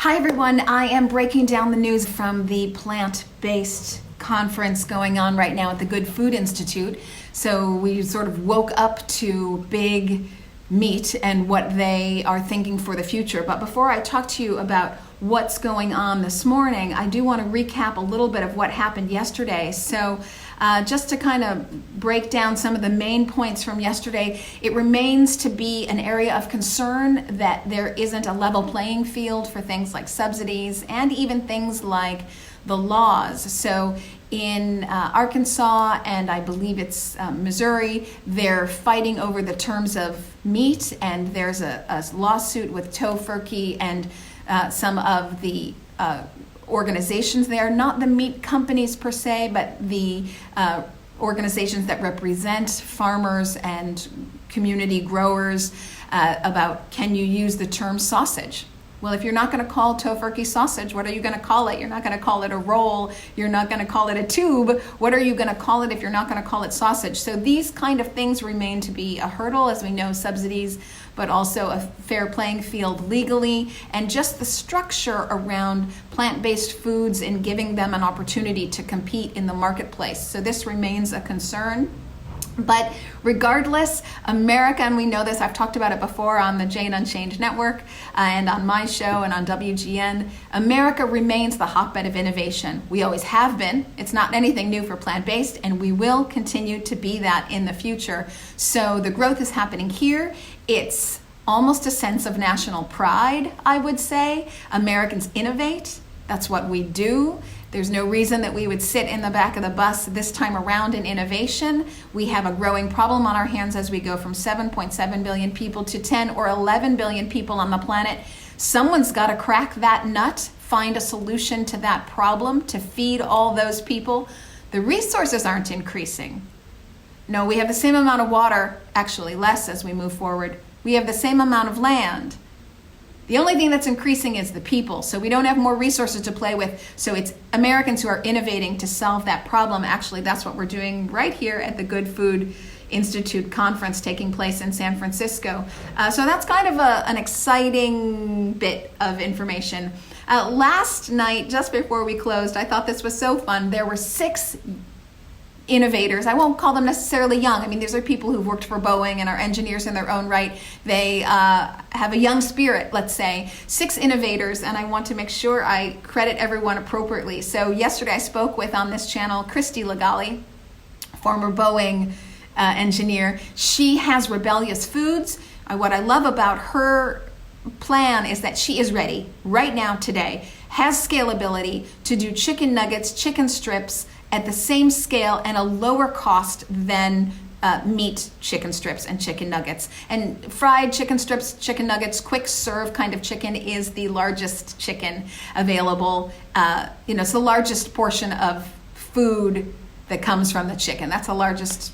Hi everyone, I am breaking down the news from the plant-based conference going on right now at the Good Food Institute. So we sort of woke up to big meat and what they are thinking for the future. But before I talk to you about what's going on this morning, I do want to recap a little bit of what happened yesterday. So just to kind of break down some of the main points from yesterday, it remains to be an area of concern that there isn't a level playing field for things like subsidies and even things like the laws. So in Arkansas and I believe it's Missouri, they're fighting over the terms of meat, and there's a lawsuit with Tofurkey and some of the organizations there, not the meat companies per se, but the organizations that represent farmers and community growers about can you use the term sausage? Well, if you're not going to call Tofurkey sausage, what are you going to call it? You're not going to call it a roll. You're not going to call it a tube. What are you going to call it if you're not going to call it sausage? So these kind of things remain to be a hurdle, as we know, subsidies, but also a fair playing field legally, and just the structure around plant-based foods and giving them an opportunity to compete in the marketplace. So this remains a concern. But regardless, America, and we know this, I've talked about it before on the Jane Unchained Network and on my show and on WGN, America remains the hotbed of innovation. We always have been. It's not anything new for plant-based, and we will continue to be that in the future. So the growth is happening here. It's almost a sense of national pride, I would say. Americans innovate. That's what we do. There's no reason that we would sit in the back of the bus this time around in innovation. We have a growing problem on our hands as we go from 7.7 billion people to 10 or 11 billion people on the planet. Someone's got to crack that nut, find a solution to that problem to feed all those people. The resources aren't increasing. No, we have the same amount of water, actually less as we move forward. We have the same amount of land. The only thing that's increasing is the people. So we don't have more resources to play with. So it's Americans who are innovating to solve that problem. Actually, that's what we're doing right here at the Good Food Institute conference taking place in San Francisco. So that's kind of an exciting bit of information. Last night, just before we closed, I thought this was so fun. There were 6 innovators. I won't call them necessarily young. I mean, these are people who've worked for Boeing and are engineers in their own right. They have a young spirit, let's say. 6 innovators, and I want to make sure I credit everyone appropriately. So yesterday I spoke with, on this channel, Christy Legali, former Boeing engineer. She has Rebellious Foods. What I love about her plan is that she is ready right now, today, has scalability to do chicken nuggets, chicken strips, at the same scale and a lower cost than meat chicken strips and chicken nuggets. And fried chicken strips, chicken nuggets, quick serve kind of chicken is the largest chicken available. It's the largest portion of food that comes from the chicken. That's the largest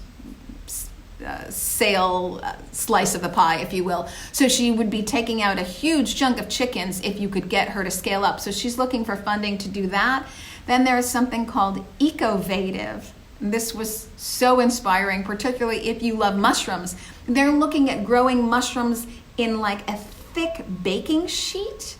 slice of the pie, if you will. So she would be taking out a huge chunk of chickens if you could get her to scale up. So she's looking for funding to do that. Then there is something called Ecovative. This was so inspiring, particularly if you love mushrooms. They're looking at growing mushrooms in like a thick baking sheet.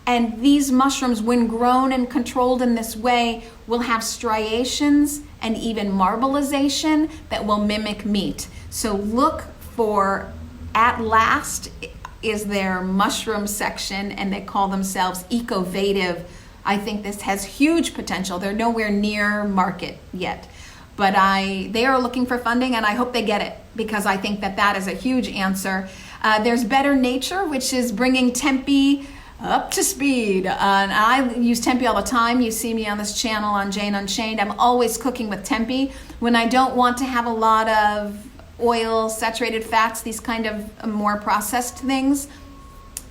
And these mushrooms, when grown and controlled in this way, will have striations and even marbleization that will mimic meat. So look for, at last, is their mushroom section, and they call themselves Ecovative. I think this has huge potential. They're nowhere near market yet, but they are looking for funding, and I hope they get it, because I think that is a huge answer. There's Better Nature, which is bringing tempeh up to speed. And I use tempeh all the time. You see me on this channel on Jane Unchained. I'm always cooking with tempeh. When I don't want to have a lot of oil, saturated fats, these kind of more processed things,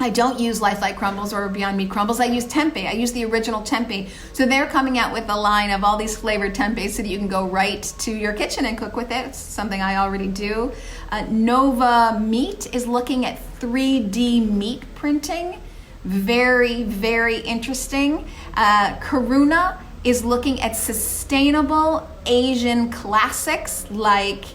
I don't use Lifelike crumbles or Beyond Meat crumbles. I use tempeh. I use the original tempeh. So they're coming out with a line of all these flavored tempeh so that you can go right to your kitchen and cook with it. It's something I already do. Nova Meat is looking at 3D meat printing. Very, very interesting. Karuna is looking at sustainable Asian classics like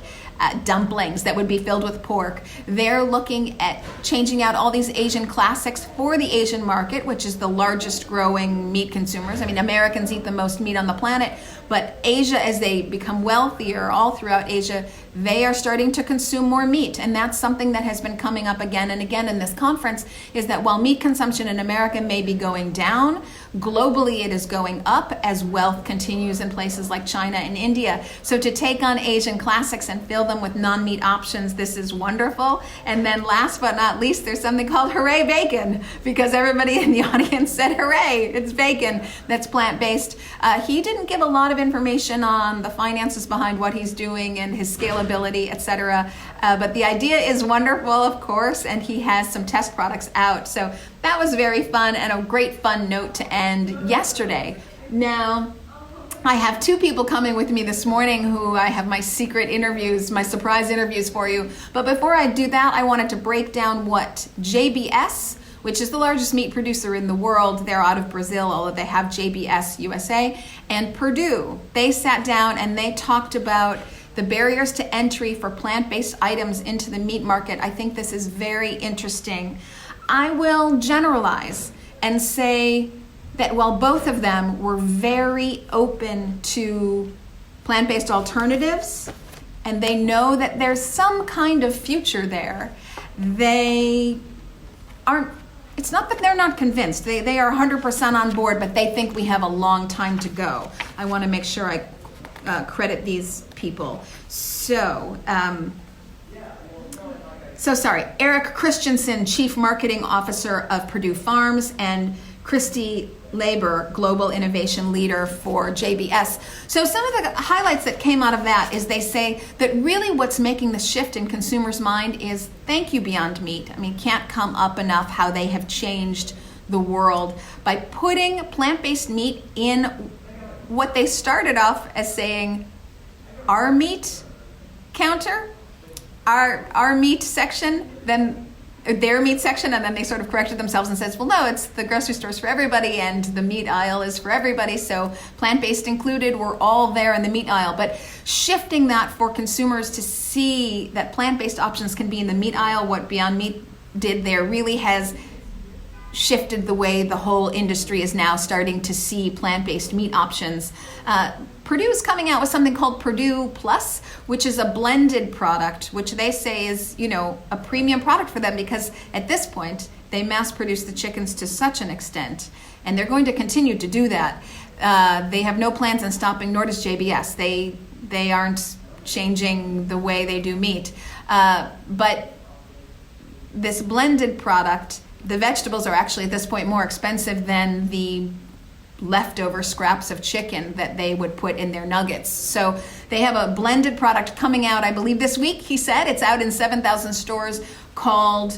dumplings that would be filled with pork. They're looking at changing out all these Asian classics for the Asian market, which is the largest growing meat consumers. I mean, Americans eat the most meat on the planet, but Asia, as they become wealthier all throughout Asia, they are starting to consume more meat. And that's something that has been coming up again and again in this conference, is that while meat consumption in America may be going down, globally it is going up as wealth continues in places like China and India. So to take on Asian classics and fill them with non-meat options, this is wonderful. And then last but not least, there's something called Hooray Bacon, because everybody in the audience said hooray, it's bacon that's plant-based. He didn't give a lot of information on the finances behind what he's doing and his scalability, etc. But the idea is wonderful, of course, and he has some test products out. So that was very fun and a great fun note to end yesterday. Now, I have two people coming with me this morning who I have my secret interviews, my surprise interviews for you. But before I do that, I wanted to break down what JBS, which is the largest meat producer in the world, they're out of Brazil, although they have JBS USA, and Purdue, they sat down and they talked about the barriers to entry for plant-based items into the meat market. I think this is very interesting. I will generalize and say that while both of them were very open to plant-based alternatives, and they know that there's some kind of future there, they aren't, it's not that they're not convinced. They are 100% on board, but they think we have a long time to go. I want to make sure I credit these people. So sorry, Eric Christensen, Chief Marketing Officer of Purdue Farms, and Christy Labor, Global Innovation Leader for JBS. So some of the highlights that came out of that is they say that really what's making the shift in consumers' mind is thank you Beyond Meat. I mean, can't come up enough how they have changed the world by putting plant-based meat in what they started off as saying our meat counter, our meat section, then their meat section, and then they sort of corrected themselves and says, well, no, it's the grocery store's for everybody and the meat aisle is for everybody, so plant-based included, we're all there in the meat aisle. But shifting that for consumers to see that plant-based options can be in the meat aisle, what Beyond Meat did there really has shifted the way the whole industry is now starting to see plant-based meat options. Purdue is coming out with something called Purdue Plus, which is a blended product, which they say is, a premium product for them because at this point they mass produce the chickens to such an extent, and they're going to continue to do that. They have no plans on stopping, nor does JBS. They aren't changing the way they do meat. But this blended product, the vegetables are actually at this point more expensive than the leftover scraps of chicken that they would put in their nuggets. So they have a blended product coming out, I believe this week, he said. It's out in 7,000 stores called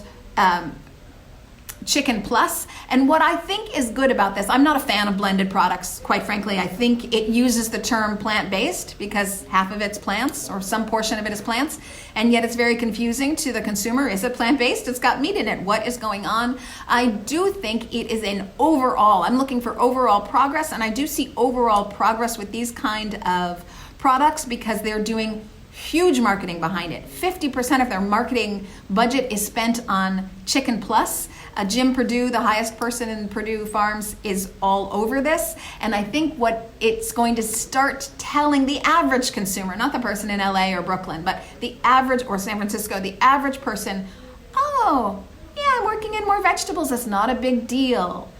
Chicken Plus. And what I think is good about this, I'm not a fan of blended products, quite frankly. I think it uses the term plant-based because half of it's plants or some portion of it is plants, and yet it's very confusing to the consumer. Is it plant-based? It's got meat in it. What is going on? I do think it is an overall, I'm looking for overall progress, and I do see overall progress with these kind of products because they're doing huge marketing behind it. 50% of their marketing budget is spent on Chicken Plus. Jim Purdue, the highest person in Purdue Farms, is all over this. And I think what it's going to start telling the average consumer, not the person in LA or Brooklyn, but the average, or San Francisco, the average person, oh, yeah, I'm working in more vegetables. It's not a big deal.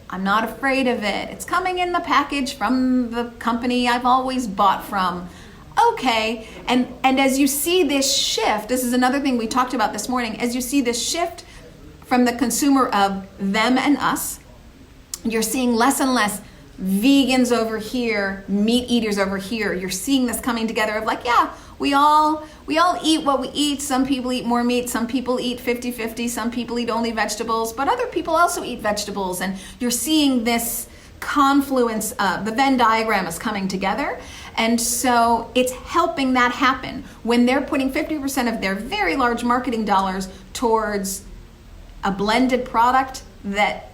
I'm not afraid of it. It's coming in the package from the company I've always bought from. Okay, and as you see this shift, this is another thing we talked about this morning, as you see this shift from the consumer of them and us, you're seeing less and less vegans over here, meat eaters over here. You're seeing this coming together of like, yeah, we all eat what we eat. Some people eat more meat, some people eat 50-50, some people eat only vegetables, but other people also eat vegetables. And you're seeing this confluence, the Venn diagram is coming together. And so it's helping that happen when they're putting 50% of their very large marketing dollars towards a blended product that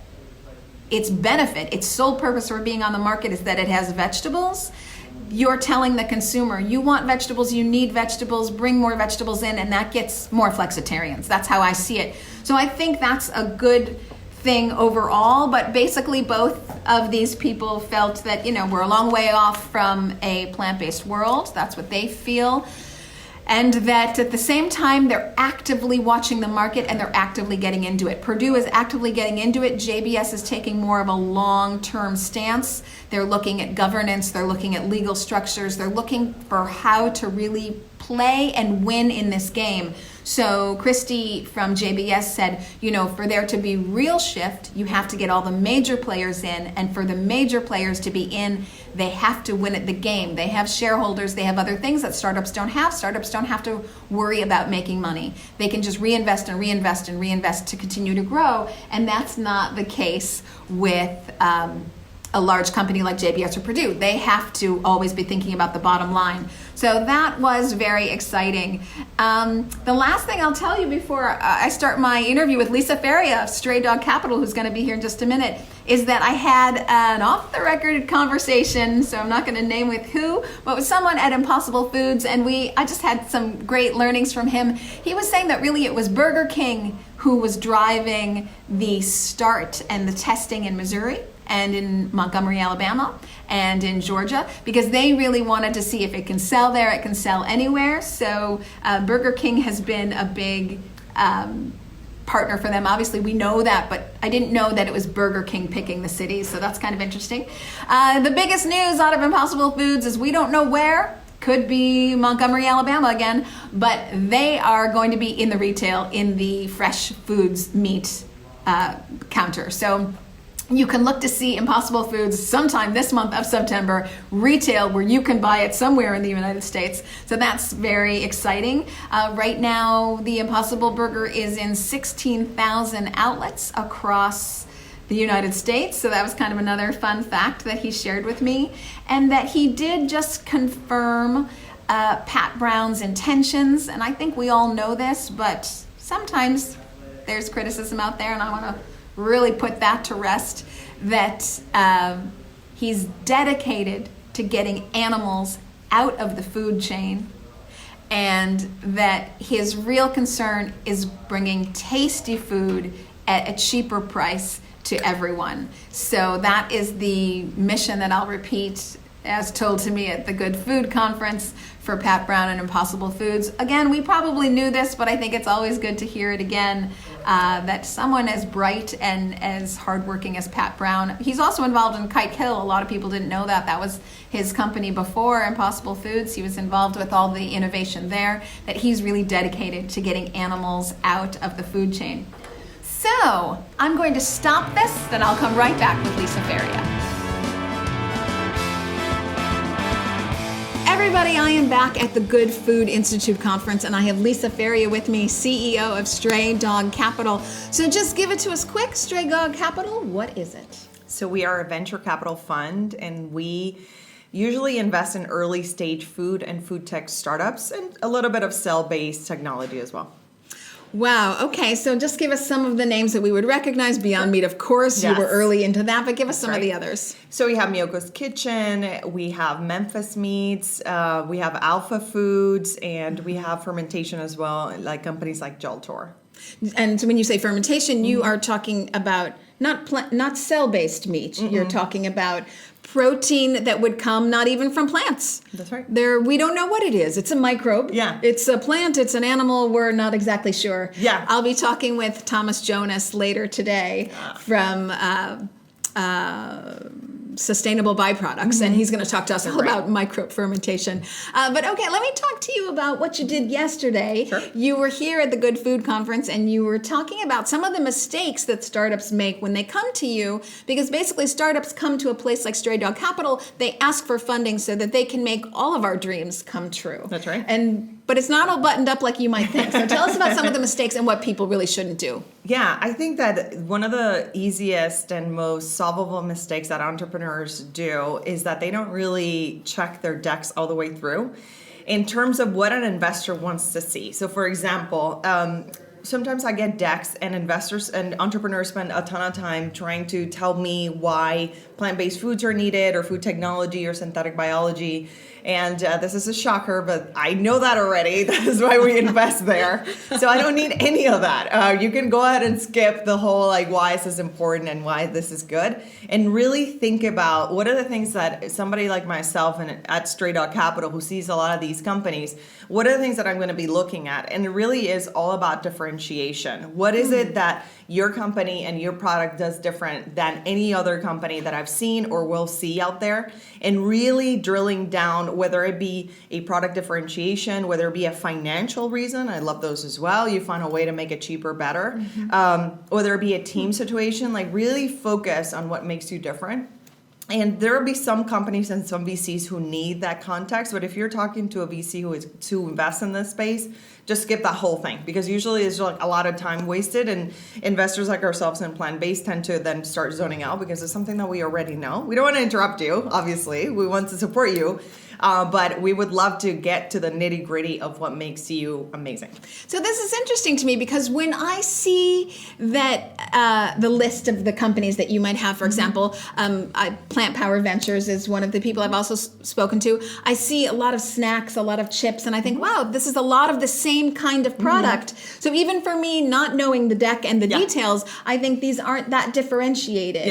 its benefit, its sole purpose for being on the market is that it has vegetables. you're telling the consumer, you want vegetables, you need vegetables, bring more vegetables in, and that gets more flexitarians. That's how I see it. So I think that's a good thing overall, but basically both of these people felt that, we're a long way off from a plant-based world. That's what they feel. And that at the same time, they're actively watching the market and they're actively getting into it. Purdue is actively getting into it. JBS is taking more of a long-term stance. They're looking at governance. They're looking at legal structures. They're looking for how to really play and win in this game. So Christy from JBS said, for there to be real shift, you have to get all the major players in. And for the major players to be in, they have to win at the game. They have shareholders. They have other things that startups don't have. Startups don't have to worry about making money. They can just reinvest and reinvest and reinvest to continue to grow. And that's not the case with a large company like JBS or Purdue. They have to always be thinking about the bottom line. So that was very exciting. The last thing I'll tell you before I start my interview with Lisa Feria of Stray Dog Capital, who's going to be here in just a minute, is that I had an off-the-record conversation, so I'm not going to name with who, but with someone at Impossible Foods, and I just had some great learnings from him. He was saying that really it was Burger King who was driving the start and the testing in Missouri and in Montgomery, Alabama, and in Georgia, because they really wanted to see if it can sell there, it can sell anywhere. So Burger King has been a big partner for them. Obviously, we know that, but I didn't know that it was Burger King picking the cities, so that's kind of interesting. The biggest news out of Impossible Foods is we don't know where. Could be Montgomery, Alabama again, but they are going to be in the retail, in the fresh foods meat counter. So you can look to see Impossible Foods sometime this month of September, retail, where you can buy it somewhere in the United States. So that's very exciting. Right now, the Impossible Burger is in 16,000 outlets across the United States. So that was kind of another fun fact that he shared with me. And that he did just confirm Pat Brown's intentions. And I think we all know this, but sometimes there's criticism out there, and I want to really put that to rest, that he's dedicated to getting animals out of the food chain, and that his real concern is bringing tasty food at a cheaper price to everyone. So that is the mission that I'll repeat as told to me at the Good Food Conference for Pat Brown and Impossible Foods. Again, we probably knew this, but I think it's always good to hear it again, that someone as bright and as hardworking as Pat Brown, he's also involved in Kite Hill. A lot of people didn't know that. That was his company before Impossible Foods. He was involved with all the innovation there, that he's really dedicated to getting animals out of the food chain. So I'm going to stop this, then I'll come right back with Lisa Feria. Everybody, I am back at the Good Food Institute conference, and I have Lisa Feria with me, CEO of Stray Dog Capital. So just give it to us quick. Stray Dog Capital, what is it? So we are a venture capital fund, and we usually invest in early stage food and food tech startups and a little bit of cell-based technology as well. Wow. Okay. So just give us some of the names that we would recognize. Beyond Meat, of course, Yes. You were early into that, but give us That's some right. of the others. So we have Miyoko's Kitchen, we have Memphis Meats, we have Alpha Foods, and we have fermentation as well, like companies like Jaltor. And so when you say fermentation, you are talking about not cell-based meat. You're talking about protein that would come not even from plants. That's right. We don't know what it is. It's a microbe. Yeah. It's a plant. It's an animal. We're not exactly sure. Yeah. I'll be talking with Thomas Jonas later today from Sustainable Bioproducts, and he's going to talk to us all about microbe fermentation. But okay, let me talk to you about what you did yesterday. Sure. You were here at the Good Food Conference, and you were talking about some of the mistakes that startups make when they come to you, because basically startups come to a place like Stray Dog Capital, they ask for funding so that they can make all of our dreams come true. That's right. But it's not all buttoned up like you might think. So tell us about some of the mistakes and what people really shouldn't do. Yeah, I think that one of the easiest and most solvable mistakes that entrepreneurs do is that they don't really check their decks all the way through in terms of what an investor wants to see. So for example, sometimes I get decks and investors and entrepreneurs spend a ton of time trying to tell me why plant-based foods are needed or food technology or synthetic biology. And this is a shocker, but I know that already. That is why we invest there. So I don't need any of that. You can go ahead and skip the whole like why is this important and why this is good, and really think about what are the things that somebody like myself and at Straight Out Capital who sees a lot of these companies, what are the things that I'm going to be looking at? And it really is all about differentiation. What is it that your company and your product does different than any other company that I've seen or will see out there? And really drilling down, whether it be a product differentiation, whether it be a financial reason, I love those as well. You find a way to make it cheaper, better. Whether it be a team situation, like really focus on what makes you different. And there will be some companies and some VCs who need that context, but if you're talking to a VC who is to invest in this space, just skip that whole thing, because usually it's like a lot of time wasted, and investors like ourselves in plant-based tend to then start zoning out because it's something that we already know. We don't want to interrupt you, obviously. We want to support you. But we would love to get to the nitty gritty of what makes you amazing. So this is interesting to me because when I see that the list of the companies that you might have, for example, Plant Power Ventures is one of the people I've also spoken to. I see a lot of snacks, a lot of chips, and I think, wow, this is a lot of the same kind of product. So even for me, not knowing the deck and the details, I think these aren't that differentiated.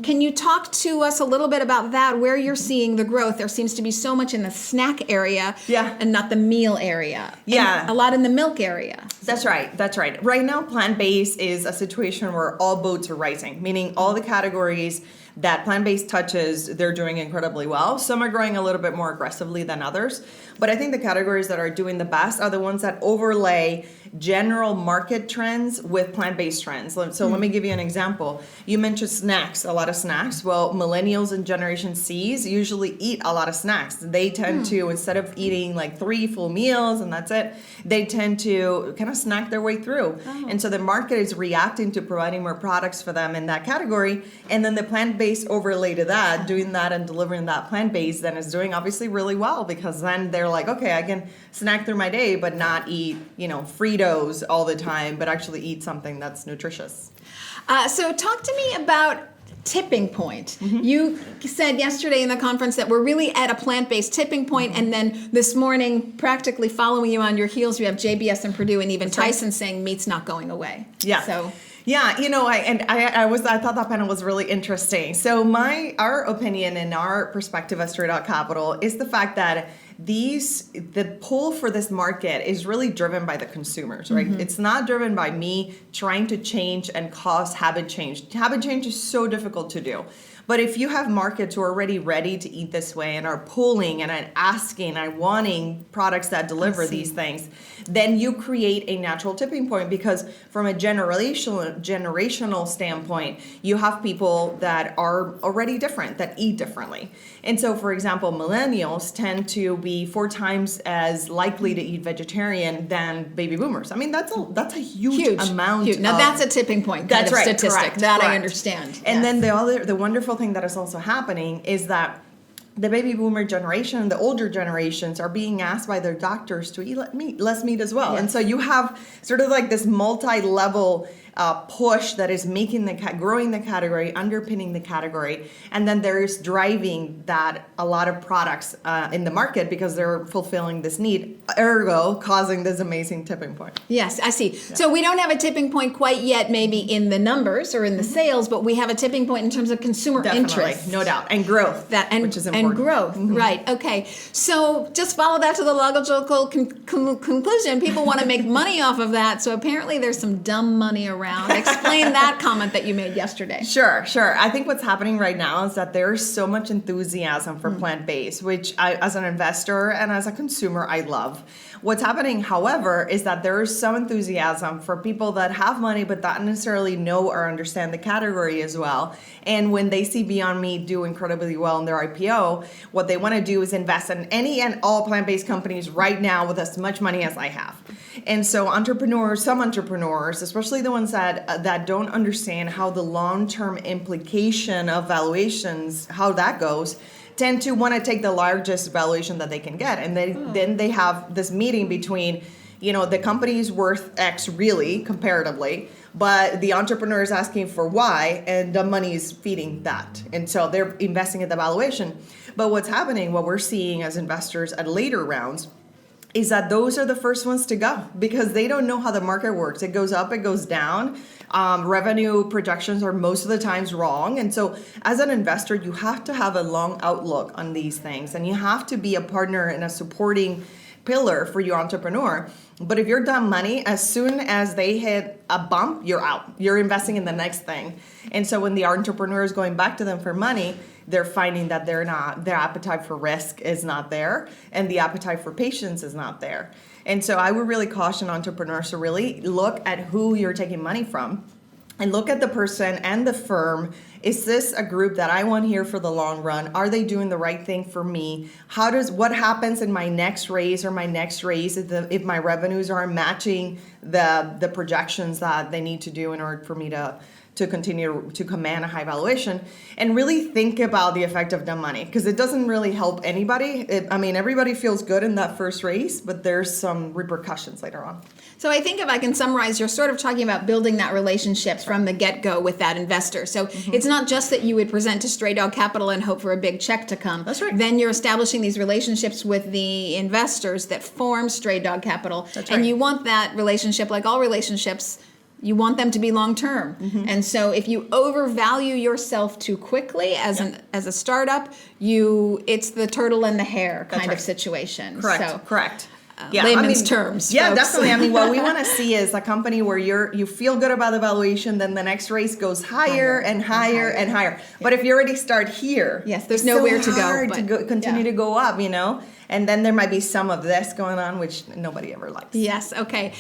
Can you talk to us a little bit about that, where you're seeing the growth? There seems to be so much in the snack area and not the meal area. And a lot in the milk area. That's right. That's right. Right now, plant-based is a situation where all boats are rising, meaning all the categories that plant-based touches, they're doing incredibly well. Some are growing a little bit more aggressively than others. But I think the categories that are doing the best are the ones that overlay general market trends with plant-based trends. So let me give you an example. You mentioned snacks, a lot of snacks. Well, millennials and Generation Cs usually eat a lot of snacks. They tend to, instead of eating like 3 full meals and that's it, they tend to kind of snack their way through. And so the market is reacting to providing more products for them in that category. And then the plant-based overlay to that, doing that and delivering that plant-based, then is doing obviously really well, because then they're like, okay, I can snack through my day but not eat, Fritos all the time, but actually eat something that's nutritious. So talk to me about tipping point. You said yesterday in the conference that we're really at a plant-based tipping point, and then this morning, practically following you on your heels, you have JBS and Purdue and even Tyson saying meat's not going away. So I thought that panel was really interesting. So our opinion and our perspective at Straight Out Capital is the fact that the pull for this market is really driven by the consumers, right? It's not driven by me trying to change and cause habit change. Habit change is so difficult to do. But if you have markets who are already ready to eat this way and are pulling and asking and wanting products that deliver these things, then you create a natural tipping point, because from a generational standpoint, you have people that are already different, that eat differently. And so, for example, millennials tend to be 4 times as likely to eat vegetarian than baby boomers. I mean, that's a huge amount. Now that's a tipping point. That's right. Statistic. Correct. I understand. And then the wonderful thing that is also happening is that the baby boomer generation, the older generations, are being asked by their doctors to eat less meat as well. And so you have sort of like this multi-level push that is making growing the category, underpinning the category, and then there's driving that a lot of products in the market because they're fulfilling this need, ergo causing this amazing tipping point. Yes, I see. Yeah. So we don't have a tipping point quite yet, maybe in the numbers or in the sales, but we have a tipping point in terms of consumer interest. No doubt, and growth, which is important. And growth, right? Okay. So just follow that to the logical conclusion. People want to make money off of that, so apparently there's some dumb money around. Explain that comment that you made yesterday. Sure. I think what's happening right now is that there's so much enthusiasm for plant-based, which I, as an investor and as a consumer, I love. What's happening, however, is that there is some enthusiasm for people that have money but not necessarily know or understand the category as well. And when they see Beyond Meat do incredibly well in their IPO, what they want to do is invest in any and all plant-based companies right now with as much money as I have. And so some entrepreneurs, especially the ones that don't understand how the long-term implication of valuations, how that goes, tend to want to take the largest valuation that they can get. And then they have this meeting between the company is worth X really comparatively, but the entrepreneur is asking for Y, and the money is feeding that. And so they're investing in the valuation. But what's happening, what we're seeing as investors at later rounds, is that those are the first ones to go because they don't know how the market works. It goes up, it goes down. Revenue projections are most of the times wrong. And so as an investor, you have to have a long outlook on these things, and you have to be a partner and a supporting pillar for your entrepreneur. But if you're dumb money, as soon as they hit a bump, you're out. You're investing in the next thing. And so when the entrepreneur is going back to them for money, they're finding that their appetite for risk is not there, and the appetite for patience is not there. And so I would really caution entrepreneurs to really look at who you're taking money from and look at the person and the firm. Is this a group that I want here for the long run? Are they doing the right thing for me? What happens in my next raise if my revenues are matching the projections that they need to do in order for me to continue to command a high valuation? And really think about the effect of dumb money, because it doesn't really help anybody. Everybody feels good in that first raise, but there's some repercussions later on. So I think if I can summarize, you're sort of talking about building that relationship from the get-go with that investor. So it's not just that you would present to Stray Dog Capital and hope for a big check to come. That's right. Then you're establishing these relationships with the investors that form Stray Dog Capital. That's and right. you want that relationship, like all relationships, you want them to be long-term. And so if you overvalue yourself too quickly as a startup, it's the turtle and the hare kind of situation. Correct. Layman's terms. Yeah, folks. definitely. What we want to see is a company where you feel good about the valuation, then the next race goes higher and higher and higher. But if you already start here, there's nowhere to go. But continue to go up, And then there might be some of this going on, which nobody ever likes. Yes, okay.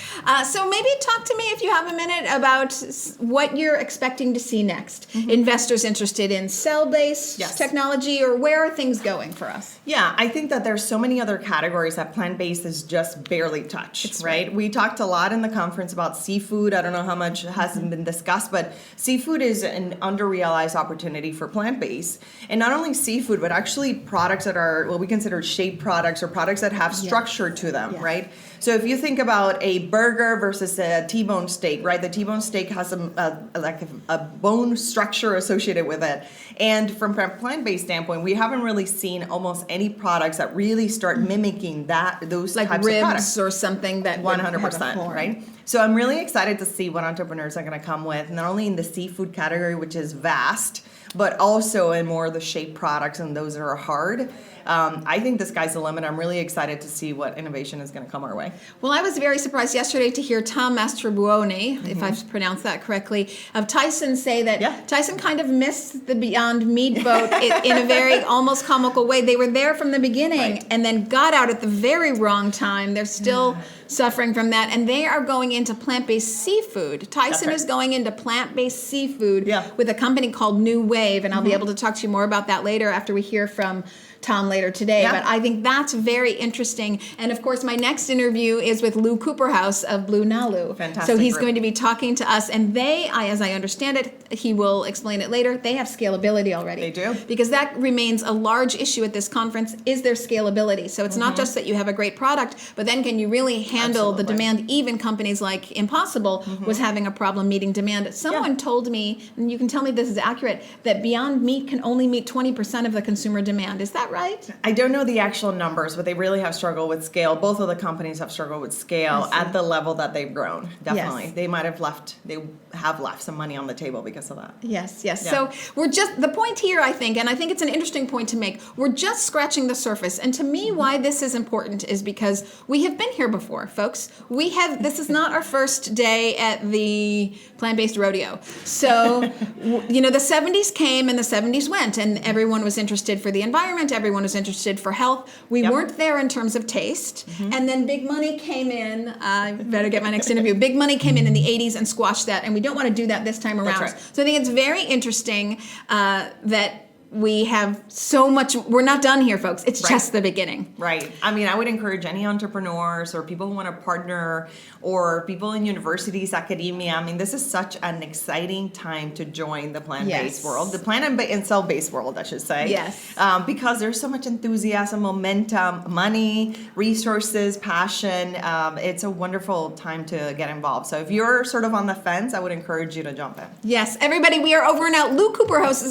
So maybe talk to me, if you have a minute, about what you're expecting to see next. Investors interested in cell-based technology, or where are things going for us? Yeah, I think that there's so many other categories that plant-based is just barely touched, right? We talked a lot in the conference about seafood. I don't know how much hasn't been discussed, but seafood is an under-realized opportunity for plant-based. And not only seafood, but actually products that are what we consider shape products or products that have structure to them, right? So if you think about a burger versus a T-bone steak, right? The T-bone steak has a bone structure associated with it. And from a plant-based standpoint, we haven't really seen almost any products that really start mimicking those like types of products. ribs or something that 100%, right? So I'm really excited to see what entrepreneurs are going to come with, not only in the seafood category, which is vast, but also in more of the shape products and those that are hard. I think the sky's the limit. I'm really excited to see what innovation is going to come our way. Well, I was very surprised yesterday to hear Tom Mastrobuoni, if I've pronounced that correctly, of Tyson say that Tyson kind of missed the Beyond Meat boat in a very almost comical way. They were there from the beginning and then got out at the very wrong time. They're still suffering from that, and they are going into plant-based seafood. Tyson is going into plant-based seafood with a company called New Wave, and I'll be able to talk to you more about that later after we hear from Tom later today. But I think that's very interesting. And of course, my next interview is with Lou Cooperhouse of BlueNalu. Fantastic. So he's going to be talking to us, and as I understand it, he will explain it later, they have scalability already. They do. Because that remains a large issue at this conference, is their scalability. So it's not just that you have a great product, but then can you really handle the demand? Even companies like Impossible was having a problem meeting demand. Someone told me, and you can tell me this is accurate, that Beyond Meat can only meet 20% of the consumer demand. Is that right? I don't know the actual numbers, but they really have struggled with scale. Both of the companies have struggled with scale at the level that they've grown. Definitely. Yes. They have left some money on the table because of that. Yes, yes. Yeah. So we're just, the point here, I think, and I think it's an interesting point to make, we're just scratching the surface. And to me, why this is important is because we have been here before, folks. This is not our first day at the plant-based rodeo. So, the 70s came and the 70s went, and everyone was interested for the environment, everyone was interested for health. We weren't there in terms of taste. And then big money came in. I better get my next interview. Big money came in the 80s and squashed that, and we don't want to do that this time around. That's right. So I think it's very interesting that we have so much. We're not done here, folks. It's Right. just the beginning. Right. I mean, I would encourage any entrepreneurs or people who want to partner or people in universities, academia. I mean, this is such an exciting time to join the plant-based Yes. world, the plant and cell-based world, I should say. Yes. Because there's so much enthusiasm, momentum, money, resources, passion. It's a wonderful time to get involved. So if you're sort of on the fence, I would encourage you to jump in. Yes, everybody, we are over and out. Lou Cooperhouse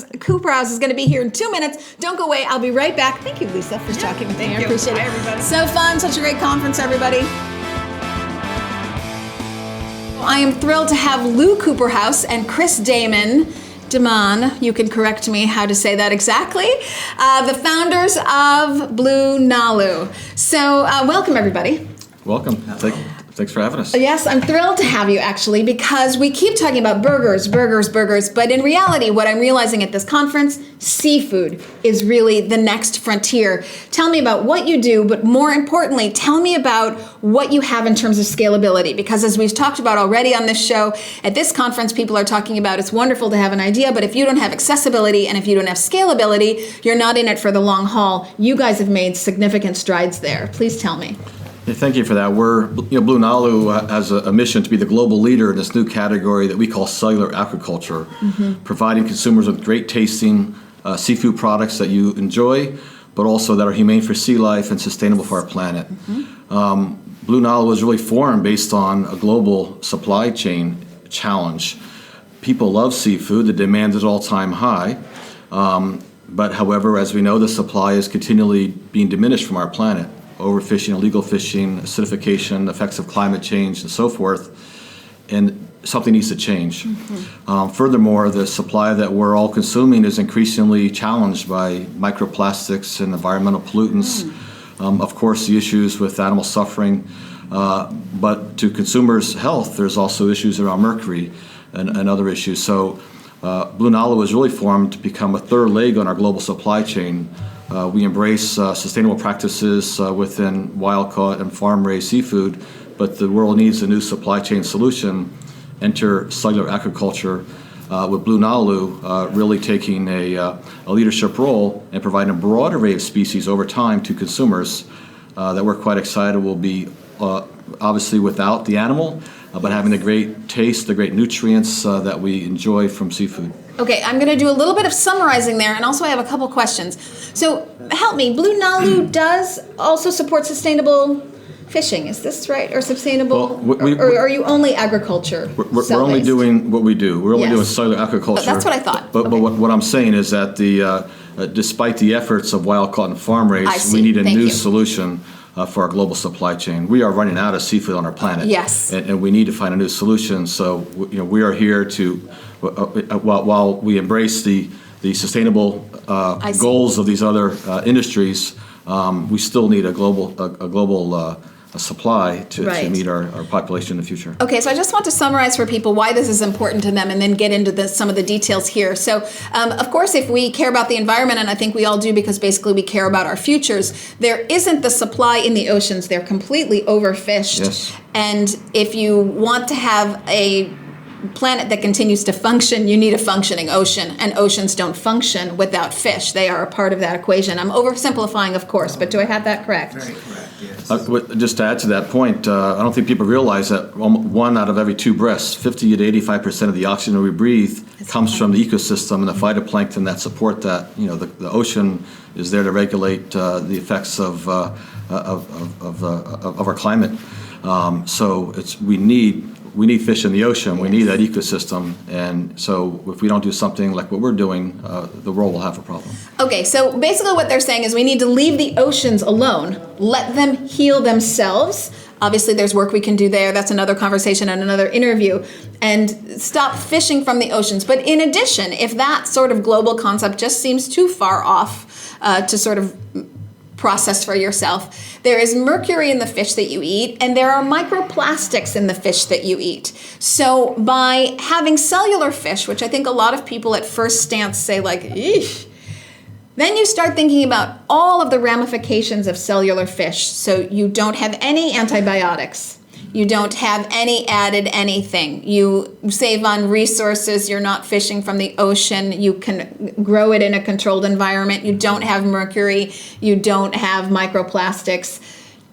is going to be here in 2 minutes. Don't go away. I'll be right back. Thank you, Lisa, for talking with me. thank I you. appreciate Bye, it. everybody. So fun, such a great conference, everybody. I am thrilled to have Lou Cooperhouse and Chris Dammann, you can correct me how to say that exactly, the founders of BlueNalu. So welcome, everybody. Welcome. Thanks for having us. Yes, I'm thrilled to have you actually, because we keep talking about burgers, but in reality, what I'm realizing at this conference, seafood is really the next frontier. Tell me about what you do, but more importantly, tell me about what you have in terms of scalability, because as we've talked about already on this show, at this conference, people are talking about it's wonderful to have an idea, but if you don't have accessibility and if you don't have scalability, you're not in it for the long haul. You guys have made significant strides there. Please tell me. Yeah, thank you for that. BlueNalu has a mission to be the global leader in this new category that we call cellular aquaculture, providing consumers with great tasting seafood products that you enjoy, but also that are humane for sea life and sustainable for our planet. BlueNalu was really formed based on a global supply chain challenge. People love seafood. The demand is all-time high. But however, as we know, the supply is continually being diminished from our planet. Overfishing, illegal fishing, acidification, effects of climate change, and so forth. And something needs to change. Furthermore, the supply that we're all consuming is increasingly challenged by microplastics and environmental pollutants. Of course, the issues with animal suffering. But to consumers' health, there's also issues around mercury and other issues. So BlueNalu was really formed to become a third leg on our global supply chain. We embrace sustainable practices within wild-caught and farm-raised seafood, but the world needs a new supply chain solution. Enter cellular aquaculture with BlueNalu really taking a leadership role and providing a broad array of species over time to consumers that we're quite excited will be obviously without the animal, but having the great taste, the great nutrients that we enjoy from seafood. Okay, I'm going to do a little bit of summarizing there, and also I have a couple questions. So help me, BlueNalu does also support sustainable fishing, is this right? Or sustainable, Well, or are you only agriculture? We're only doing what we do. We're only Yes. doing cellular aquaculture. That's what I thought. But Okay. what I'm saying is that despite the efforts of wild-caught and I farm-raised, see. we need a Thank new you. sone for our global supply chain. We are running out of seafood on our planet. Yes. And we need to find a new solution. So we are here to, while we embrace the sustainable I see. goals of these other industries, we still need a global supply to Right. meet our population in the future. Okay, so I just want to summarize for people why this is important to them and then get into some of the details here. So, of course, if we care about the environment, and I think we all do because basically we care about our futures, there isn't the supply in the oceans. They're completely overfished. Yes. And if you want to have a planet that continues to function, you need a functioning ocean, and oceans don't function without fish. They are a part of that equation. I'm oversimplifying, of course, but do I have that correct? Very correct, yes. Just to add to that point, I don't think people realize that 1 out of every 2 breaths, 50 to 85% of the oxygen we breathe comes from the ecosystem and the phytoplankton that support that. The ocean is there to regulate the effects of our climate. So we need fish in the ocean. We need that ecosystem. And so if we don't do something like what we're doing, the world will have a problem. Okay, so basically what they're saying is we need to leave the oceans alone, let them heal themselves. Obviously, there's work we can do there. That's another conversation and another interview. And stop fishing from the oceans. But in addition, if that sort of global concept just seems too far off to sort of process for yourself, there is mercury in the fish that you eat, and there are microplastics in the fish that you eat. So by having cellular fish, which I think a lot of people at first stance say like, eesh, then you start thinking about all of the ramifications of cellular fish. So you don't have any antibiotics. You don't have any added anything. You save on resources. You're not fishing from the ocean. You can grow it in a controlled environment. You don't have mercury. You don't have microplastics.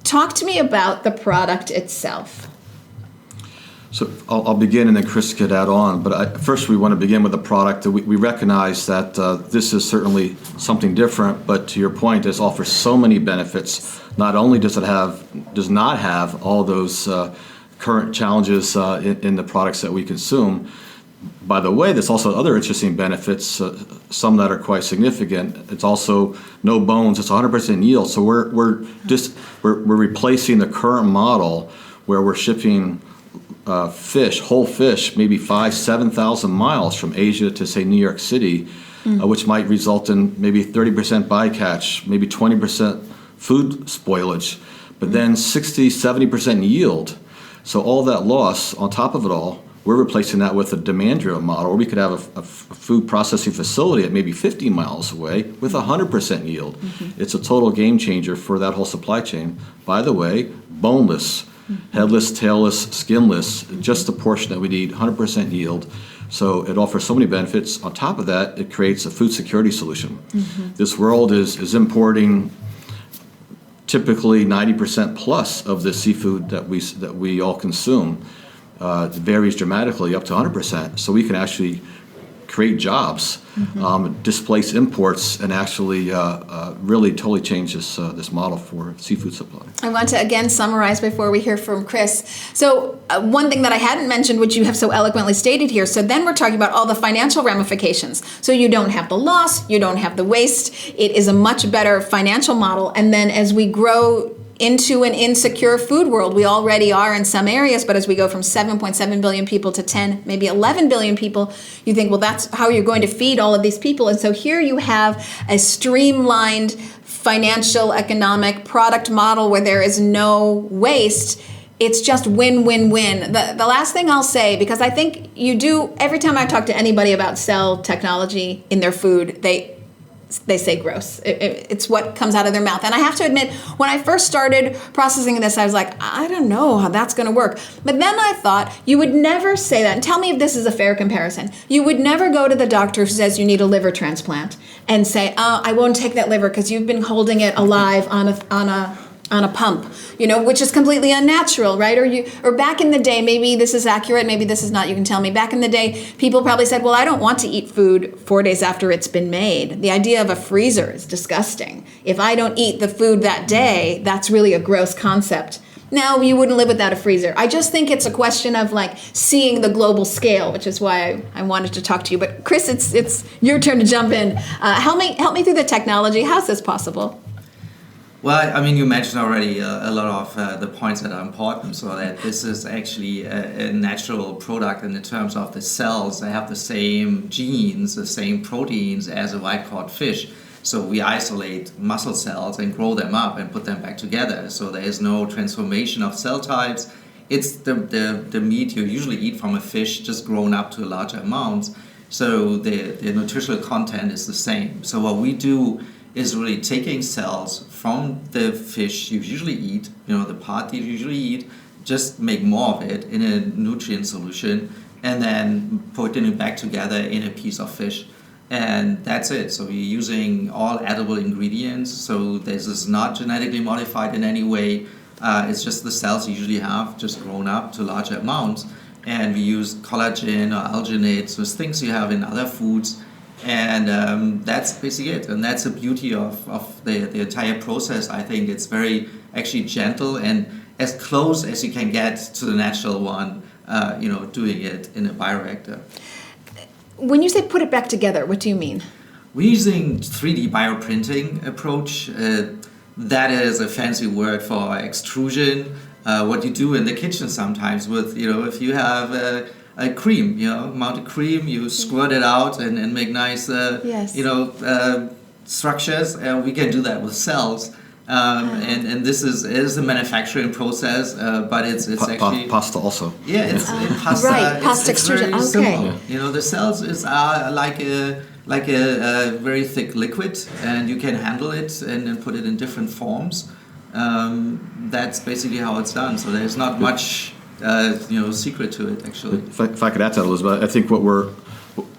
Talk to me about the product itself. So I'll begin, and then Chris could add on. But first, we want to begin with the product. We recognize that this is certainly something different, but to your point, this offers so many benefits. Not only does not have all those current challenges in the products that we consume. By the way, there's also other interesting benefits, some that are quite significant. It's also no bones. It's 100% yield. So we're replacing the current model where we're shipping whole fish, maybe 7,000 miles from Asia to, say, New York City, which might result in maybe 30% bycatch, maybe 20% food spoilage, but then 60, 70% yield. So all that loss, on top of it all, we're replacing that with a demand-driven model where we could have a food processing facility at maybe 50 miles away with 100% yield. It's a total game changer for that whole supply chain. By the way, boneless, headless, tailless, skinless, just the portion that we need, 100% yield. So it offers so many benefits. On top of that, it creates a food security solution. This world is importing typically 90% plus of the seafood that we all consume. It varies dramatically up to 100%. So we can actually create jobs, displace imports, and actually really totally change this model for seafood supply. I want to again summarize before we hear from Chris. So one thing that I hadn't mentioned, which you have so eloquently stated here, so then we're talking about all the financial ramifications. So you don't have the loss, you don't have the waste. It is a much better financial model. And then as we grow into an insecure food world, we already are in some areas, but as we go from 7.7 billion people to 10, maybe 11 billion people, you think, well, that's how you're going to feed all of these people. And so here you have a streamlined financial, economic product model where there is no waste. It's just win, win, win. The last thing I'll say, because I think you do, every time I talk to anybody about cell technology in their food, they say gross. It's what comes out of their mouth. And I have to admit, when I first started processing this, I was like, I don't know how that's going to work. But then I thought, you would never say that. And tell me if this is a fair comparison. You would never go to the doctor who says you need a liver transplant and say, I won't take that liver because you've been holding it alive on a pump, which is completely unnatural, right? Or back in the day, maybe this is accurate, maybe this is not, you can tell me. Back in the day, people probably said, well, I don't want to eat food 4 days after it's been made. The idea of a freezer is disgusting. If I don't eat the food that day, that's really a gross concept. No, you wouldn't live without a freezer. I just think it's a question of seeing the global scale, which is why I wanted to talk to you. But Chris, it's your turn to jump in. Help me through the technology. How's this possible? Well, I mean, you mentioned already a lot of the points that are important, so that this is actually a natural product in the terms of the cells. They have the same genes, the same proteins as a white-caught fish. So we isolate muscle cells and grow them up and put them back together. So there is no transformation of cell types. It's the meat you usually eat from a fish just grown up to larger amounts. So the nutritional content is the same. So what we do is really taking cells from the fish you usually eat, the part you usually eat, just make more of it in a nutrient solution and then putting it back together in a piece of fish. And that's it. So we're using all edible ingredients. So this is not genetically modified in any way. It's just the cells you usually have, just grown up to larger amounts. And we use collagen or alginate, so it's things you have in other foods. And that's basically it. And that's the beauty of the entire process. I think it's very actually gentle and as close as you can get to the natural one, doing it in a bioreactor. When you say put it back together, what do you mean? We're using 3D bioprinting approach. That is a fancy word for extrusion. What you do in the kitchen sometimes with, if you have a cream, mounted cream, you squirt it out and make nice, structures. We can do that with cells. And this is a manufacturing process, but it's actually pasta also. Yeah, it's pasta. Right, pasta extrusion. It's okay. Simple. The cells are like a very thick liquid, and you can handle it and put it in different forms. that's basically how it's done. So there's not much secret to it, actually. If I could add to that, Elizabeth, I think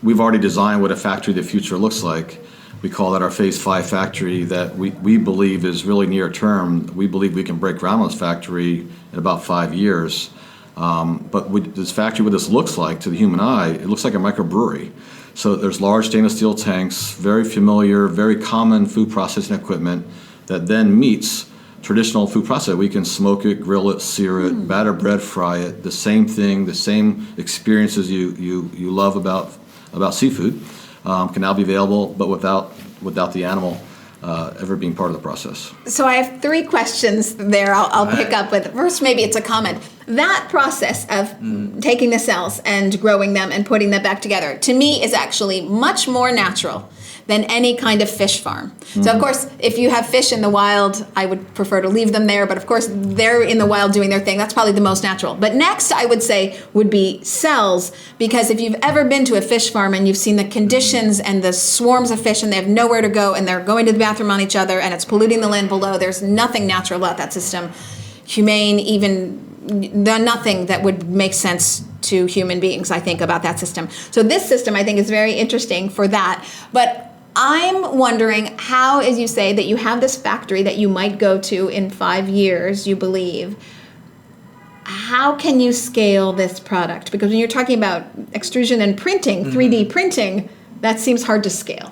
we've already designed what a factory of the future looks like. We call that our Phase 5 factory that we believe is really near term. We believe we can break ground on this factory in about 5 years. But this factory, what this looks like to the human eye, it looks like a microbrewery. So there's large stainless steel tanks, very familiar, very common food processing equipment that then meets traditional food processing. We can smoke it, grill it, sear it, batter bread, fry it. The same thing, the same experiences you love about seafood can now be available, but without the animal ever being part of the process. So I have 3 questions there I'll pick up with. First, maybe it's a comment. That process of taking the cells and growing them and putting them back together, to me, is actually much more natural than any kind of fish farm. So of course, if you have fish in the wild, I would prefer to leave them there, but of course they're in the wild doing their thing. That's probably the most natural. But next, I would say, would be cells, because if you've ever been to a fish farm and you've seen the conditions and the swarms of fish and they have nowhere to go and they're going to the bathroom on each other and it's polluting the land below, there's nothing natural about that system. Humane, even nothing that would make sense to human beings, I think, about that system. So this system, I think, is very interesting for that. But I'm wondering how, as you say, that you have this factory that you might go to in 5 years, you believe. How can you scale this product? Because when you're talking about extrusion and printing, 3D printing, that seems hard to scale.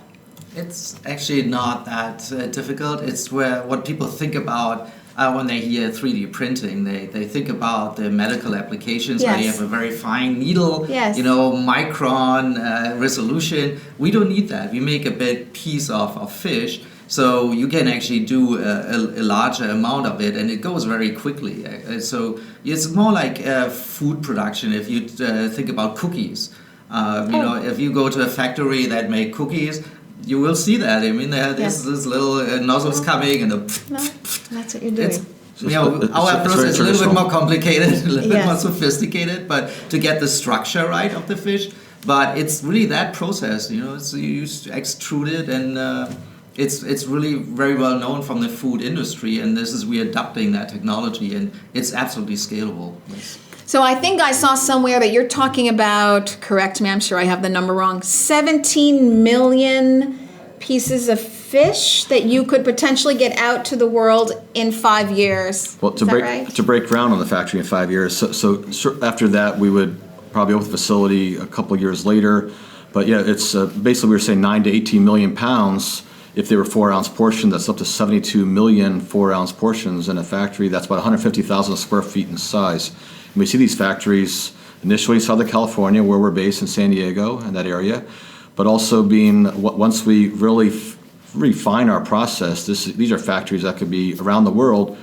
It's actually not that difficult. It's what people think about when they hear 3D printing. They think about the medical applications where you have a very fine needle, micron resolution. We don't need that. We make a big piece of fish, so you can actually do a larger amount of it, and it goes very quickly. So it's more like food production. If you think about cookies, if you go to a factory that make cookies, you will see that. I mean, there's this little nozzles coming, and That's what you're doing. Our process is a little bit more complicated, a little bit more sophisticated, but to get the structure right of the fish. But it's really that process. You extrude it, and it's really very well known from the food industry. And we're adopting that technology, and it's absolutely scalable. Yes. So I think I saw somewhere that you're talking about, correct me, I'm sure I have the number wrong, 17 million pieces of fish that you could potentially get out to the world in 5 years. Well, to break ground on the factory in 5 years. So after that, we would probably open the facility a couple of years later. But yeah, it's basically we were saying 9 to 18 million pounds. If they were 4-ounce portions, that's up to 72 million 4-ounce portions in a factory. That's about 150,000 square feet in size. And we see these factories initially in Southern California, where we're based in San Diego, in that area, but also once we really refine our process, these are factories that could be around the world,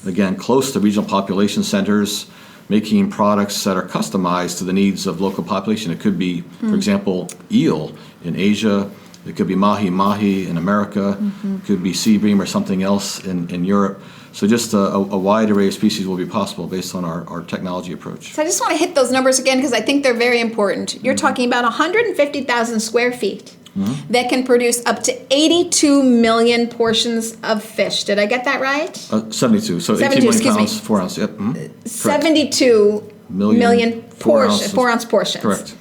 again, close to regional population centers, making products that are customized to the needs of local population. It could be, for example, eel in Asia. It could be mahi-mahi in America. It could be sea bream or something else in Europe. So just a wide array of species will be possible based on our technology approach. So I just want to hit those numbers again because I think they're very important. You're talking about 150,000 square feet that can produce up to 82 million portions of fish. Did I get that right? 72. So 18 million pounds, 4 ounce. Yep. 72 million 4-ounce portions. Correct.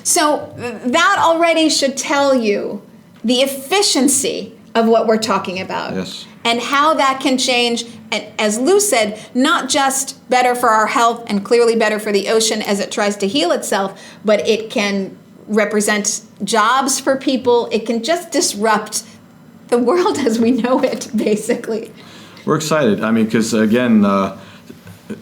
So that already should tell you the efficiency of what we're talking about. Yes. And how that can change, and as Lou said, not just better for our health and clearly better for the ocean as it tries to heal itself, but it can represent jobs for people. It can just disrupt the world as we know it, basically. We're excited. I mean, because again,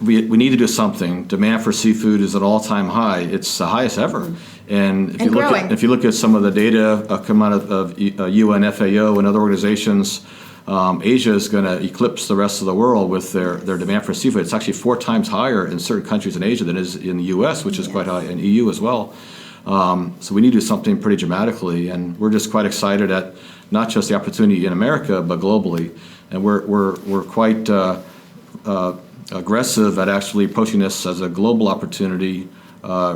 we need to do something. Demand for seafood is at all-time high. It's the highest ever. And if you look at some of the data come out of UN, FAO, and other organizations, Asia is going to eclipse the rest of the world with their demand for seafood. It's actually 4 times higher in certain countries in Asia than it is in the U.S., which is quite high, and EU as well. So we need to do something pretty dramatically, and we're just quite excited at not just the opportunity in America, but globally. And we're quite aggressive at actually approaching this as a global opportunity,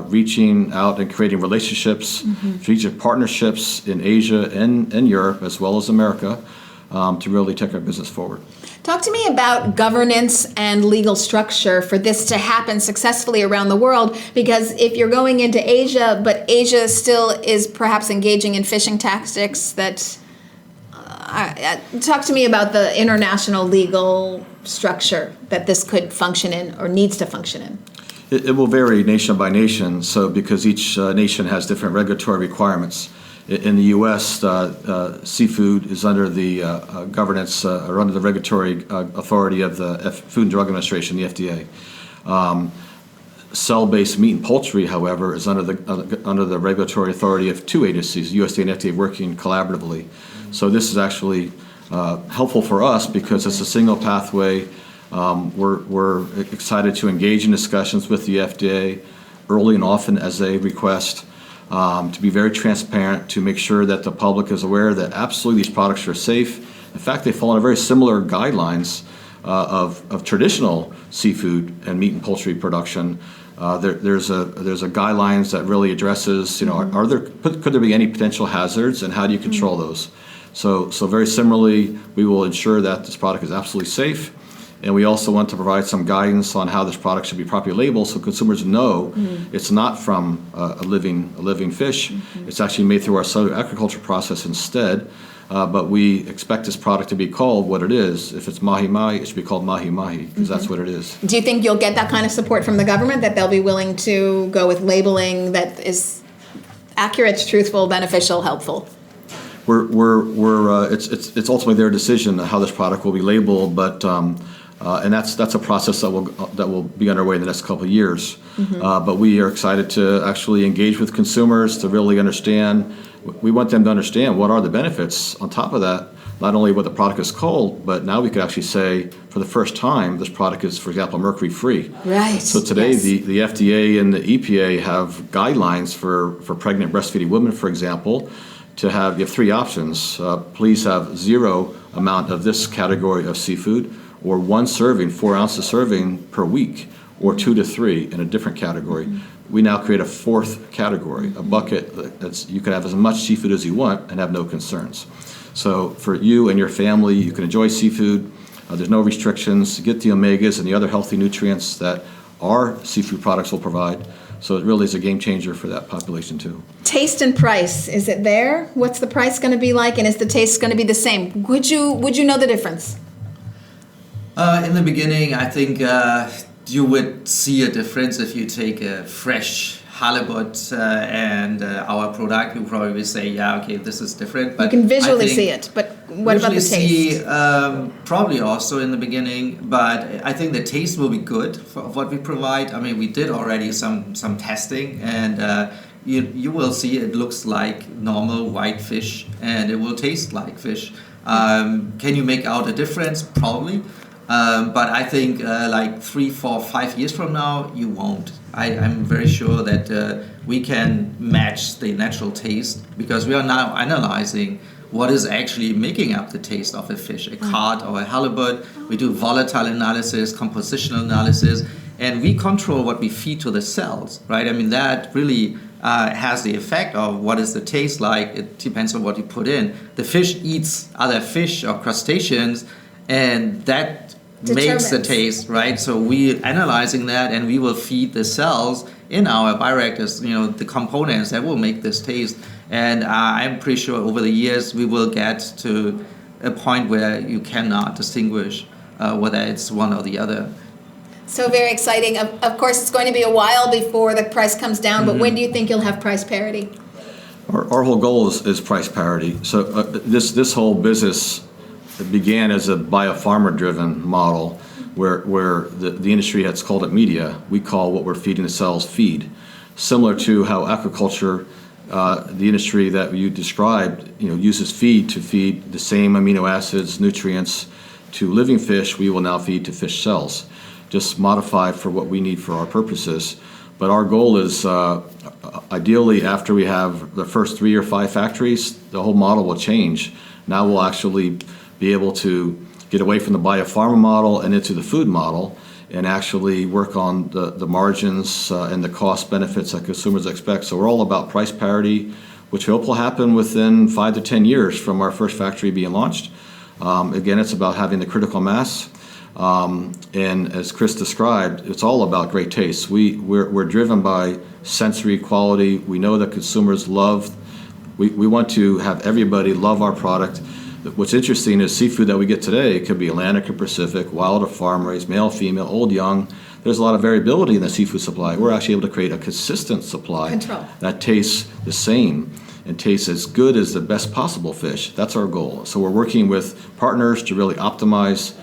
reaching out and creating relationships, strategic partnerships in Asia and Europe as well as America, to really take our business forward. Talk to me about governance and legal structure for this to happen successfully around the world, because if you're going into Asia, but Asia still is perhaps engaging in fishing tactics that... talk to me about the international legal structure that this could function in or needs to function in. It will vary nation by nation, so because each nation has different regulatory requirements. In the U.S., seafood is under the governance or under the regulatory authority of the Food and Drug Administration, the FDA. Cell-based meat and poultry, however, is under the regulatory authority of two agencies, USDA and FDA, working collaboratively. So this is actually helpful for us because it's a single pathway. We're excited to engage in discussions with the FDA early and often as they request. To be very transparent, to make sure that the public is aware that absolutely these products are safe. In fact, they fall under very similar guidelines of traditional seafood and meat and poultry production. There's a guidelines that really addresses, could there be any potential hazards and how do you control those? So very similarly, we will ensure that this product is absolutely safe. And we also want to provide some guidance on how this product should be properly labeled so consumers know it's not from a living fish. It's actually made through our cellular aquaculture process instead. But we expect this product to be called what it is. If it's mahi-mahi, it should be called mahi-mahi because that's what it is. Do you think you'll get that kind of support from the government, that they'll be willing to go with labeling that is accurate, truthful, beneficial, helpful? It's ultimately their decision how this product will be labeled, but and that's a process that will be underway in the next couple of years. But we are excited to actually engage with consumers to really understand. We want them to understand what are the benefits. On top of that, not only what the product is called, but now we could actually say for the first time this product is, for example, mercury free. Right. So today the FDA and the EPA have guidelines for pregnant breastfeeding women, for example. You have three options. Please have 0 amount of this category of seafood, or 1 serving, 4 ounces serving per week, or 2 to 3 in a different category. We now create a 4th category, a bucket that's you can have as much seafood as you want and have no concerns. So for you and your family, you can enjoy seafood. There's no restrictions. Get the omegas and the other healthy nutrients that our seafood products will provide. So it really is a game changer for that population too. Taste and price, is it there? What's the price going to be like, and is the taste going to be the same? Would you know the difference? In the beginning, I think you would see a difference if you take a fresh halibut and our product. You probably say, yeah, okay, this is different. But you can visually see it, but what about the taste? See, probably also in the beginning, but I think the taste will be good for what we provide. I mean, we did already some testing, and you will see it looks like normal white fish, and it will taste like fish. Can you make out a difference? Probably. But I think like 3, 4, 5 years from now, you won't. I'm very sure that we can match the natural taste because we are now analyzing what is actually making up the taste of a fish, a cod or a halibut. We do volatile analysis, compositional analysis, and we control what we feed to the cells, right? I mean, that really has the effect of what is the taste like. It depends on what you put in. The fish eats other fish or crustaceans, and that makes the taste, right? So we analyzing that, and we will feed the cells in our bioreactors, the components that will make this taste. And I'm pretty sure over the years we will get to a point where you cannot distinguish whether it's one or the other. So very exciting. Of course, it's going to be a while before the price comes down, but when do you think you'll have price parity? Our whole goal is price parity. So this whole business began as a biopharma-driven model where the industry has called it media. We call what we're feeding the cells feed. Similar to how aquaculture, the industry that you described, uses feed to feed the same amino acids, nutrients to living fish, we will now feed to fish cells, just modified for what we need for our purposes. But our goal is ideally after we have the first 3 or 5 factories, the whole model will change. Now we'll actually be able to get away from the biopharma model and into the food model and actually work on the margins and the cost benefits that consumers expect. So we're all about price parity, which we hope will happen within 5 to 10 years from our first factory being launched. Again, it's about having the critical mass. And as Chris described, it's all about great taste. We're driven by sensory quality. We know that consumers we want to have everybody love our product. What's interesting is seafood that we get today could be Atlantic or Pacific, wild or farm raised, male, female, old, young. There's a lot of variability in the seafood supply. We're actually able to create a consistent supply that tastes the same and tastes as good as the best possible fish. That's our goal. So we're working with partners to really optimize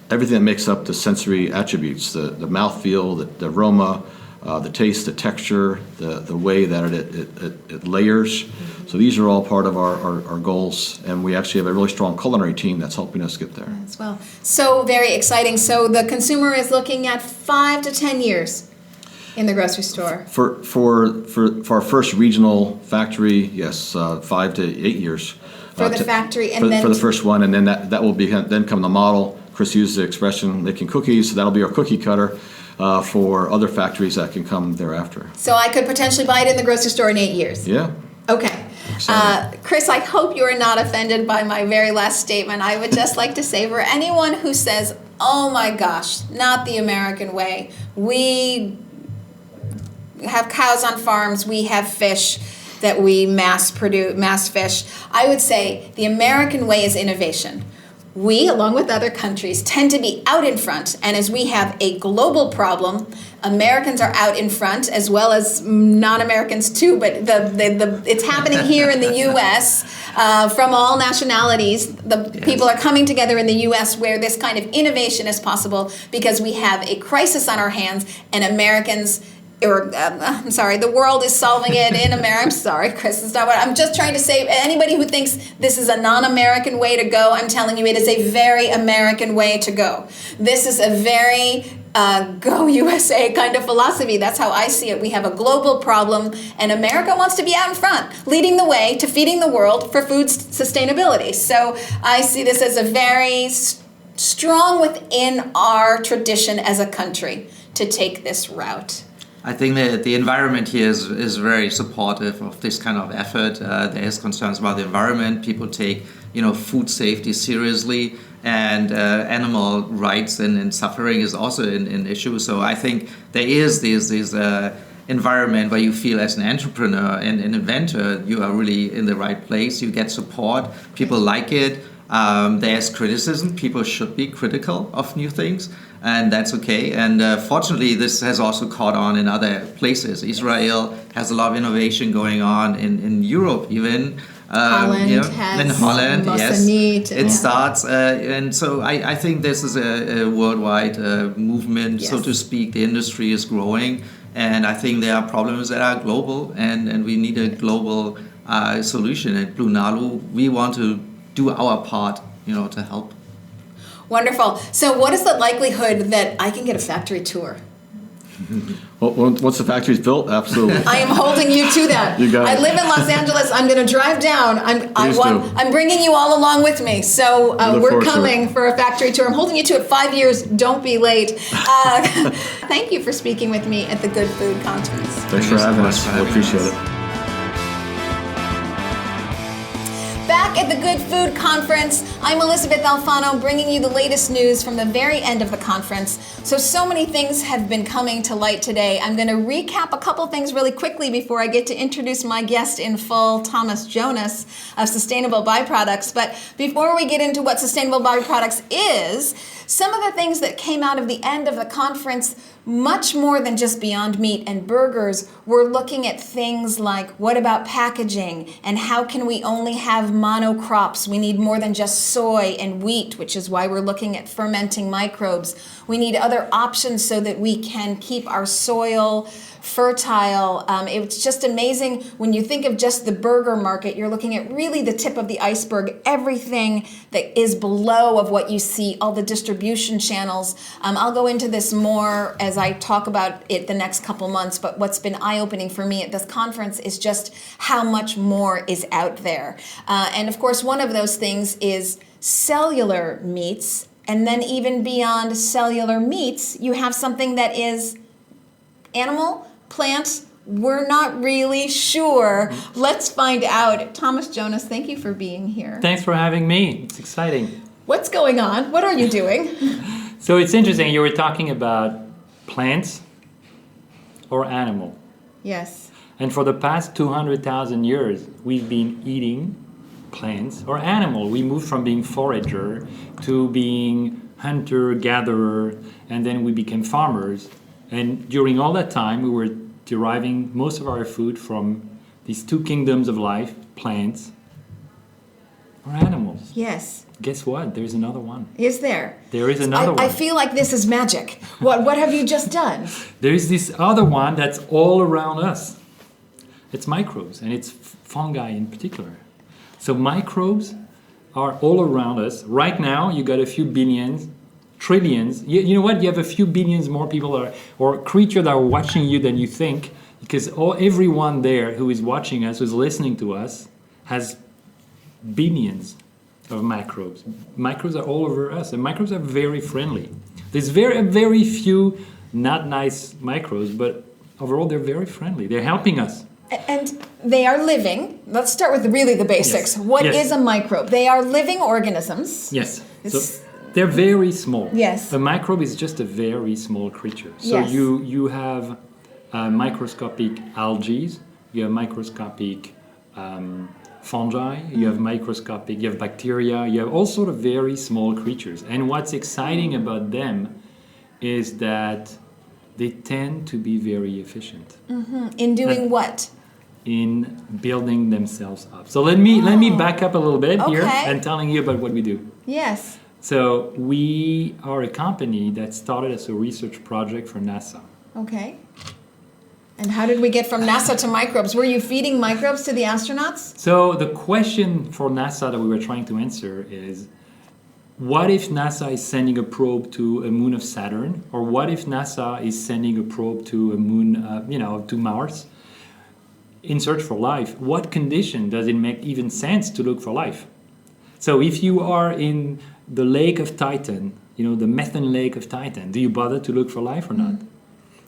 everything that makes up the sensory attributes, the mouthfeel, the aroma, the taste, the texture, the way that it layers. So these are all part of our goals, and we actually have a really strong culinary team that's helping us get there. As well. So very exciting. So the consumer is looking at 5 to 10 years in the grocery store. For our first regional factory, yes, 5 to 8 years. For the factory, and then for the first one, and then that will then come the model. Chris used the expression making cookies, so that'll be our cookie cutter for other factories that can come thereafter. So I could potentially buy it in the grocery store in 8 years. Yeah. Okay. Chris, I hope you are not offended by my very last statement. I would just like to say, for anyone who says, oh my gosh, not the American way, we have cows on farms, we have fish that we mass fish, I would say the American way is innovation. We, along with other countries, tend to be out in front, and as we have a global problem, Americans are out in front, as well as non-Americans too, but it's happening here in the U.S. From all nationalities. People are coming together in the U.S. where this kind of innovation is possible because we have a crisis on our hands, and Americans... the world is solving it in America. I'm sorry, Chris, it's not what I'm just trying to say. Anybody who thinks this is a non-American way to go, I'm telling you, it is a very American way to go. This is a very go USA kind of philosophy. That's how I see it. We have a global problem, and America wants to be out in front, leading the way to feeding the world for food sustainability. So I see this as a very strong within our tradition as a country to take this route. I think that the environment here is very supportive of this kind of effort. There is concerns about the environment. People take food safety seriously, and animal rights and suffering is also an issue. So I think there is this environment where you feel as an entrepreneur and an inventor, you are really in the right place. You get support. People like it. There's criticism. People should be critical of new things, and that's okay. And fortunately, this has also caught on in other places. Israel has a lot of innovation going on in Europe, even. Holland has in Holland, yes. Meat, it starts, and so I think this is a worldwide movement, so to speak. The industry is growing, and I think there are problems that are global, and we need a global solution. At BlueNalu, we want to do our part, to help. Wonderful. So what is the likelihood that I can get a factory tour? Well, once the factory's built, absolutely. I am holding you to that. You got it. I live in Los Angeles. I'm going to drive down. I'm bringing you all along with me. So we're coming for a factory tour. I'm holding you to it 5 years. Don't be late. Thank you for speaking with me at the Good Food Conference. Thanks for having us. I appreciate it. Back at the Good Food Conference, I'm Elysabeth Alfano, bringing you the latest news from the very end of the conference. So many things have been coming to light today. I'm going to recap a couple things really quickly before I get to introduce my guest in full, Jonas of Sustainable Bioproducts. But before we get into what Sustainable Bioproducts is, some of the things that came out of the end of the conference, much more than just Beyond Meat and burgers, we're looking at things like, what about packaging, and how can we only have monocrops? We need more than just soy and wheat, which is why we're looking at fermenting microbes. We need other options so that we can keep our soil fertile. It's just amazing when you think of just the burger market. You're looking at really the tip of the iceberg, everything that is below of what you see, all the distribution channels. I'll go into this more as I talk about it the next couple months, but what's been eye-opening for me at this conference is just how much more is out there. And of course, one of those things is cellular meats, and then even beyond cellular meats, you have something that is animal, plant, we're not really sure. Let's find out. Thomas, Jonas, thank you for being here. Thanks for having me. It's exciting. What's going on? What are you doing? So it's interesting. You were talking about plants or animal. Yes. And for the past 200,000 years, we've been eating plants or animal. We moved from being forager to being hunter, gatherer, and then we became farmers. And during all that time, we were deriving most of our food from these two kingdoms of life, plants or animals. Yes. Guess what? There's another one. Is there? There is another one. I feel like this is magic. What have you just done? There is this other one that's all around us. It's microbes, and it's fungi in particular. So microbes are all around us. Right now, you got a few billions, trillions. You know what? You have a few billions more people or creatures that are watching you than you think, because everyone there who is watching us, who's listening to us, has billions of microbes. Microbes are all over us, and microbes are very friendly. There's very few not nice microbes, but overall they're very friendly. They're helping us. And they are living. Let's start with really the basics. Yes. What Yes. is a microbe? They are living organisms. Yes. It's- So they're very small. Yes. A microbe is just a very small creature. So Yes. you have microscopic algae, you have microscopic fungi, you have you have bacteria, you have all sort of very small creatures. And what's exciting about them is that they tend to be very efficient In doing what? in building themselves up. So let me back up a little bit here Okay. and telling you about what we do. Yes. So we are a company that started as a research project for NASA. Okay. And how did we get from NASA to microbes? Were you feeding microbes to the astronauts? So the question for NASA that we were trying to answer is, what if NASA is sending a probe to a moon of Saturn? Or what if NASA is sending a probe to a moon, to Mars in search for life? What condition does it make even sense to look for life? So if you are in the lake of Titan, the methane lake of Titan, do you bother to look for life or not?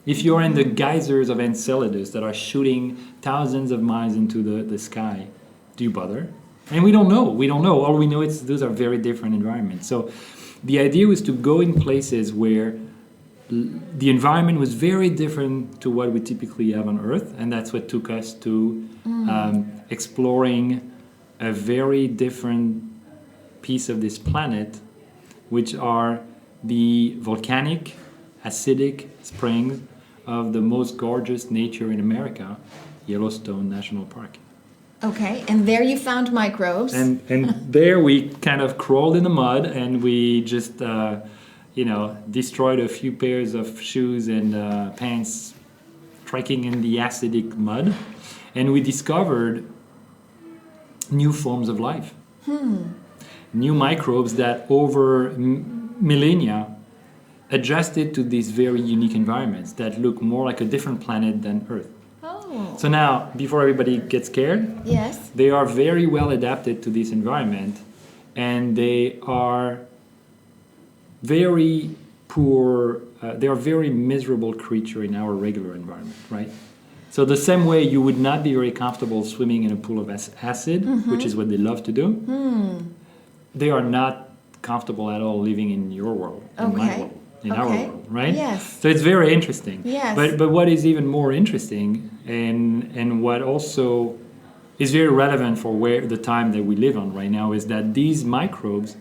If you're in the geysers of Enceladus that are shooting thousands of miles into the sky, do you bother? And we don't know. All we know is those are very different environments. So the idea was to go in places where the environment was very different to what we typically have on Earth, and that's what took us to exploring a very different piece of this planet, which are the volcanic, acidic springs of the most gorgeous nature in America, Yellowstone National Park. Okay. And there you found microbes. And there we kind of crawled in the mud, and we just destroyed a few pairs of shoes and pants trekking in the acidic mud, and we discovered new forms of life. New microbes that over millennia adjusted to these very unique environments that look more like a different planet than Earth. Oh. So now, before everybody gets scared, Yes. they are very well adapted to this environment, and they are very poor, they are very miserable creature in our regular environment, right? So the same way you would not be very comfortable swimming in a pool of acid, which is what they love to do, they are not comfortable at all living in your world, in my Okay. world, in our world, right? Yes. So it's very interesting. Yes. But what is even more interesting, and what also is very relevant for the time that we live on right now, is that these microbes,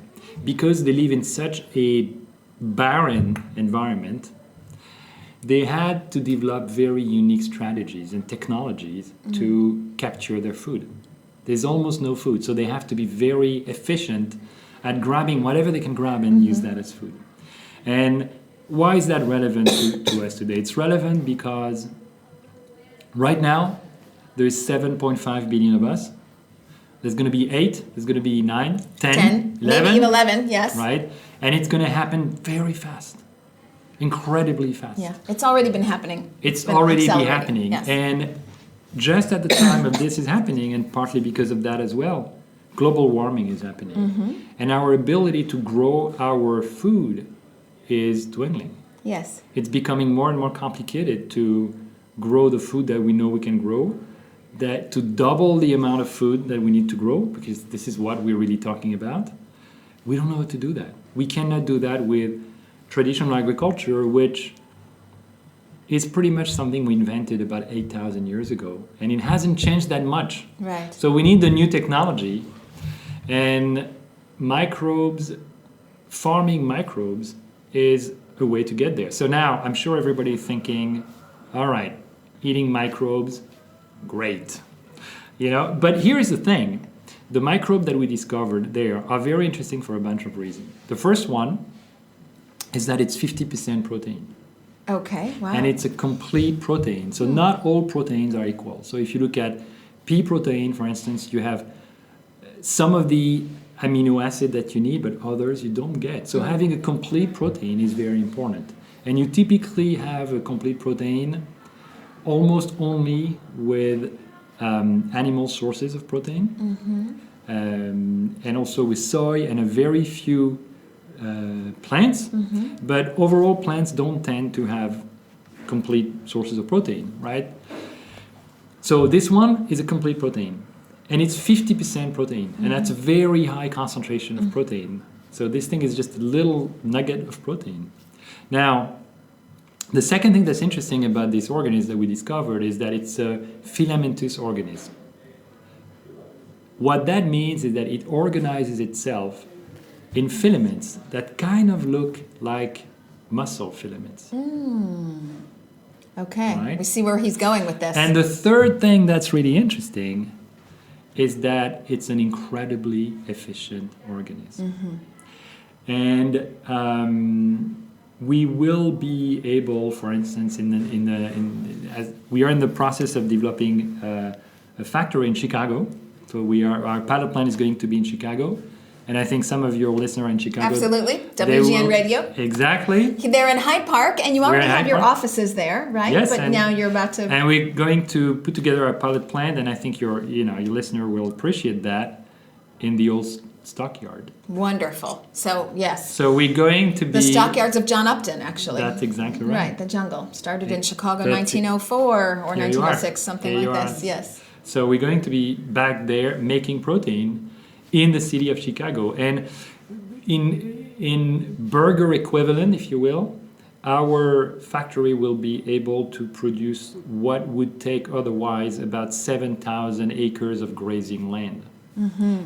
because they live in such a barren environment, they had to develop very unique strategies and technologies to capture their food. There's almost no food, so they have to be very efficient at grabbing whatever they can grab and use that as food. And why is that relevant to us today? It's relevant because right now there's 7.5 billion of us. There's going to be 8, there's going to be 9, 10, 11, maybe even 11, yes. right? And it's going to happen very fast, incredibly fast. Yeah, it's already been happening. It's been already be accelerating, happening. yes. And just at the time of this is happening, and partly because of that as well, global warming is happening. And our ability to grow our food is dwindling. Yes. It's becoming more and more complicated to grow the food that we know we can grow, that to double the amount of food that we need to grow, because this is what we're really talking about, we don't know how to do that. We cannot do that with traditional agriculture, which is pretty much something we invented about 8,000 years ago, and it hasn't changed that much. Right. So we need the new technology, and farming microbes is a way to get there. So now I'm sure everybody is thinking, all right, eating microbes, great. But here is the thing. The microbe that we discovered there are very interesting for a bunch of reasons. The first one is that it's 50% protein. Okay, wow. And it's a complete protein. So not all proteins are equal. So if you look at pea protein, for instance, you have some of the amino acid that you need, but others you don't get. So having a complete protein is very important. And you typically have a complete protein almost only with animal sources of protein, and also with soy and a very few plants. But overall, plants don't tend to have complete sources of protein, right? So this one is a complete protein, and it's 50% protein, and that's a very high concentration of protein. So this thing is just a little nugget of protein. Now, the second thing that's interesting about this organism that we discovered is that it's a filamentous organism. What that means is that it organizes itself in filaments that kind of look like muscle filaments. Okay, Right. we see where he's going with this. And the third thing that's really interesting is that it's an incredibly efficient organism. And we will be able, for instance, as we are in the process of developing a factory in Chicago. So our pilot plant is going to be in Chicago. And I think some of your listeners are in Chicago. Absolutely, They WGN will- Radio. Exactly. They're in Hyde Park, and you We're already in have Hyde your Park. offices there, right? Yes, But and- now you're about to... And we're going to put together a pilot plant, and I think your listener will appreciate that in the old stockyard. Wonderful. So, yes. So we're going to be The stockyards of John Upton, actually. That's exactly right. Right, the jungle. Started in Chicago in That's it. 1904 or Here you are. 1906, something Here you like are. this. Yes. So we're going to be back there making protein in the city of Chicago, and in burger equivalent, if you will, our factory will be able to produce what would take otherwise about 7,000 acres of grazing land.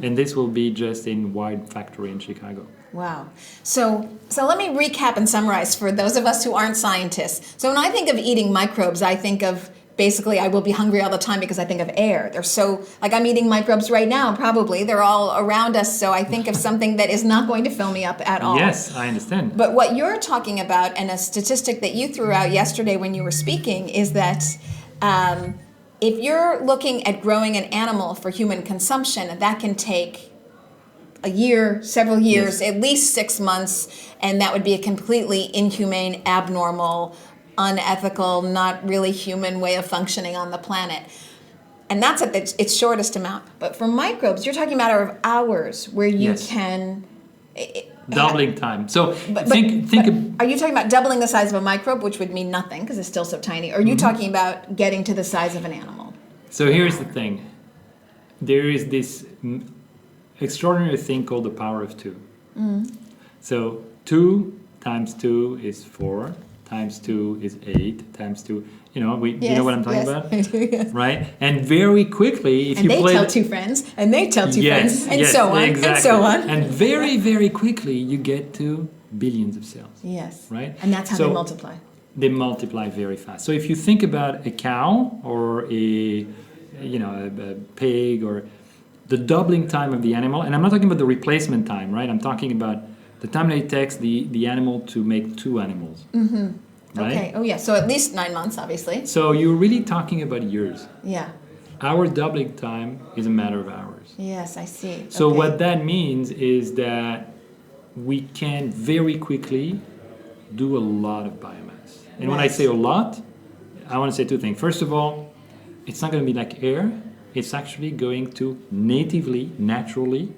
And this will be just in one factory in Chicago. Wow. So let me recap and summarize for those of us who aren't scientists. So when I think of eating microbes, I think of basically I will be hungry all the time because I think of air. They're so, like I'm eating microbes right now, probably. They're all around us, so I think of something that is not going to fill me up at all. Yes, I understand. But what you're talking about, and a statistic that you threw out yesterday when you were speaking, is that if you're looking at growing an animal for human consumption, that can take a year, several years, Yes. at least 6 months, and that would be a completely inhumane, abnormal, unethical, not really human way of functioning on the planet. And that's at its shortest amount. But for microbes, you're talking a matter of hours where you Yes. can... Doubling time. So But are you talking about doubling the size of a microbe, which would mean nothing because it's still so tiny? Or are you talking about getting to the size of an animal? So here's the thing. There is this extraordinary thing called the power of 2. So 2 times 2 is 4, times 2 is 8, times 2, you know what I'm talking about? I do, yes. Right? And very quickly, if And you they play... tell 2 friends, and they tell 2 friends, and yes, so on, exactly. and so on. And very, very quickly, you get to billions of cells. Yes. Right? And that's how So they multiply. They multiply very fast. So if you think about a cow or a pig, or the doubling time of the animal, and I'm not talking about the replacement time, right? I'm talking about the time that it takes the animal to make 2 animals. Right? Okay. Oh, yeah. So at least 9 months, obviously. So you're really talking about years. Yeah. Our doubling time is a matter of hours. Yes, I see. So Okay. what that means is that we can very quickly do a lot of biomass. And when I Right. say a lot, I want to say 2 things. First of all, it's not going to be like air. It's actually going to natively, naturally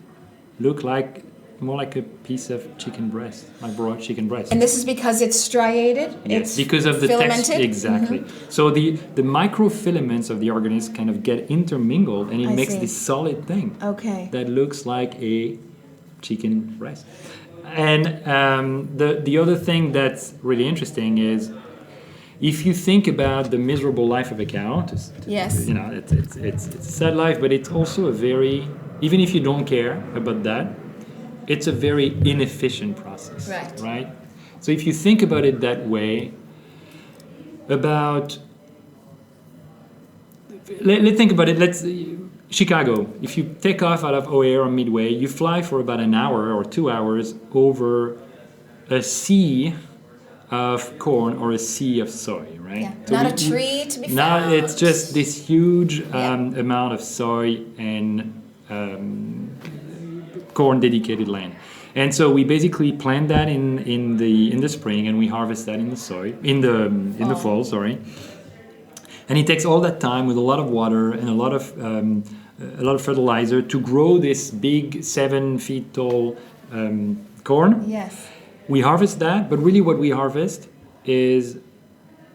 look like more like a piece of chicken breast, like broiled chicken breast. And this is because it's striated? Yes, It's because of the texture. filamented? Exactly. So the microfilaments of the organism kind of get intermingled, and it I makes see. this solid thing Okay. that looks like a chicken breast. And the other thing that's really interesting is, if you think about the miserable life of a cow, Yes. you know, it's a sad life, but it's also a very, even if you don't care about that, it's a very inefficient process, Right. So if you think about it that way, let's think about it. Chicago, if you take off out of O'Hare or Midway, you fly for about an hour or 2 hours over a sea of corn or a sea of soy, right? Yeah. So Not a tree to be found. Now it's just this huge Yeah. amount of soy and corn dedicated land. And so we basically plant that in the spring, and we harvest that in the fall, sorry. And it takes all that time with a lot of water and a lot of fertilizer to grow this big 7 feet tall corn. Yes. We harvest that, but really what we harvest is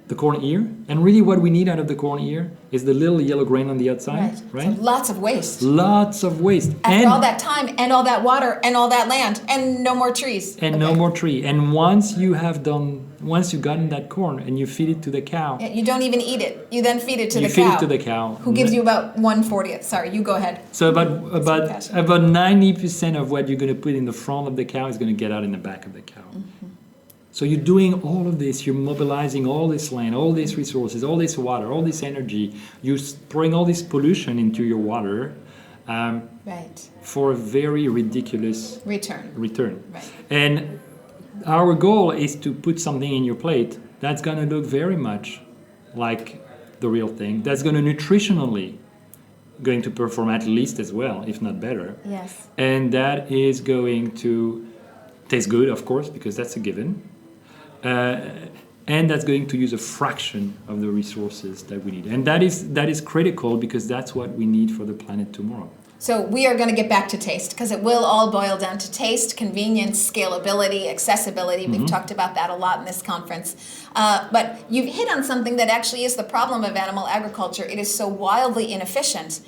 the corn ear, and really what we need out of the corn ear is the little yellow grain on the outside, right? So lots of waste. Lots of waste. After all that time and all that water and all that land and no more trees. And no more tree. And once you've gotten that corn and you feed it to the cow, Yeah, you don't even eat it. You then feed it to you the feed cow. it to the cow. Who gives you about 1/40th. Sorry, you go ahead. So about fantastic. 90% of what you're going to put in the front of the cow is going to get out in the back of the cow. So you're doing all of this, you're mobilizing all this land, all these resources, all this water, all this energy. You're spraying all this pollution into your water Right. for a very ridiculous Return. return. Right. And our goal is to put something in your plate that's going to look very much like the real thing, that's going to nutritionally going to perform at least as well, if not better. Yes. And that is going to taste good, of course, because that's a given. And that's going to use a fraction of the resources that we need. And that is critical, because that's what we need for the planet tomorrow. So we are going to get back to taste, because it will all boil down to taste, convenience, scalability, accessibility. We've talked about that a lot in this conference. But you've hit on something that actually is the problem of animal agriculture. It is so wildly inefficient.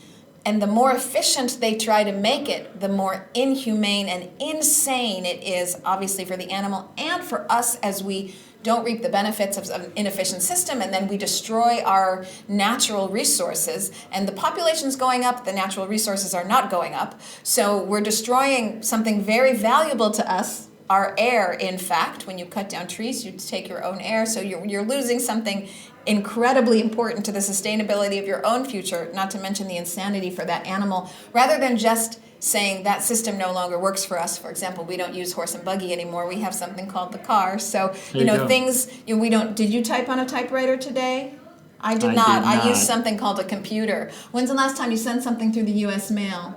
And the more efficient they try to make it, the more inhumane and insane it is, obviously, for the animal and for us, as we don't reap the benefits of an inefficient system, and then we destroy our natural resources. And the population's going up, the natural resources are not going up. So we're destroying something very valuable to us, our air, in fact. When you cut down trees, you take your own air, so you're losing something incredibly important to the sustainability of your own future, not to mention the insanity for that animal, rather than just saying that system no longer works for us. For example, we don't use horse and buggy anymore. We have something called the car. So, There you go. things, we don't, did you type on a typewriter today? I did not. I used something called a computer. When's the last time you sent something through the US mail?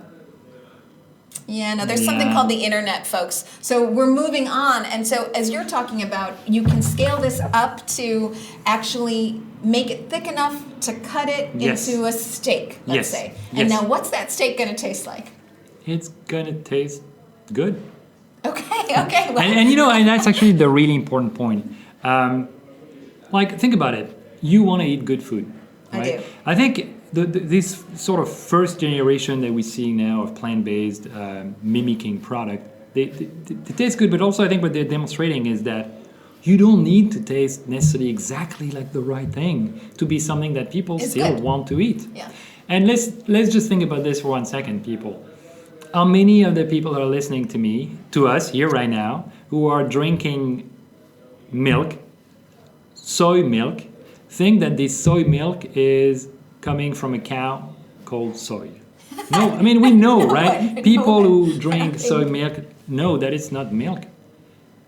Yeah, no, there's something called the internet, folks. So we're moving on. And so as you're talking about, you can scale this up to actually make it thick enough to cut it Yes. into a steak, let's Yes. say. And Yes. now what's that steak going to taste like? It's going to taste good. Okay, well. And that's actually the really important point. Think about it. You want to eat good food, I right? do. I think this sort of first generation that we're seeing now of plant-based mimicking product, they taste good, but also I think what they're demonstrating is that you don't need to taste necessarily exactly like the right thing to be something that people It's still good. want to eat. Yeah. And let's just think about this for 1 second, people. How many of the people who are listening to us here right now, who are drinking milk, soy milk, think that this soy milk is coming from a cow called soy? No, I mean, we know, right? People who drink soy milk know that it's not milk.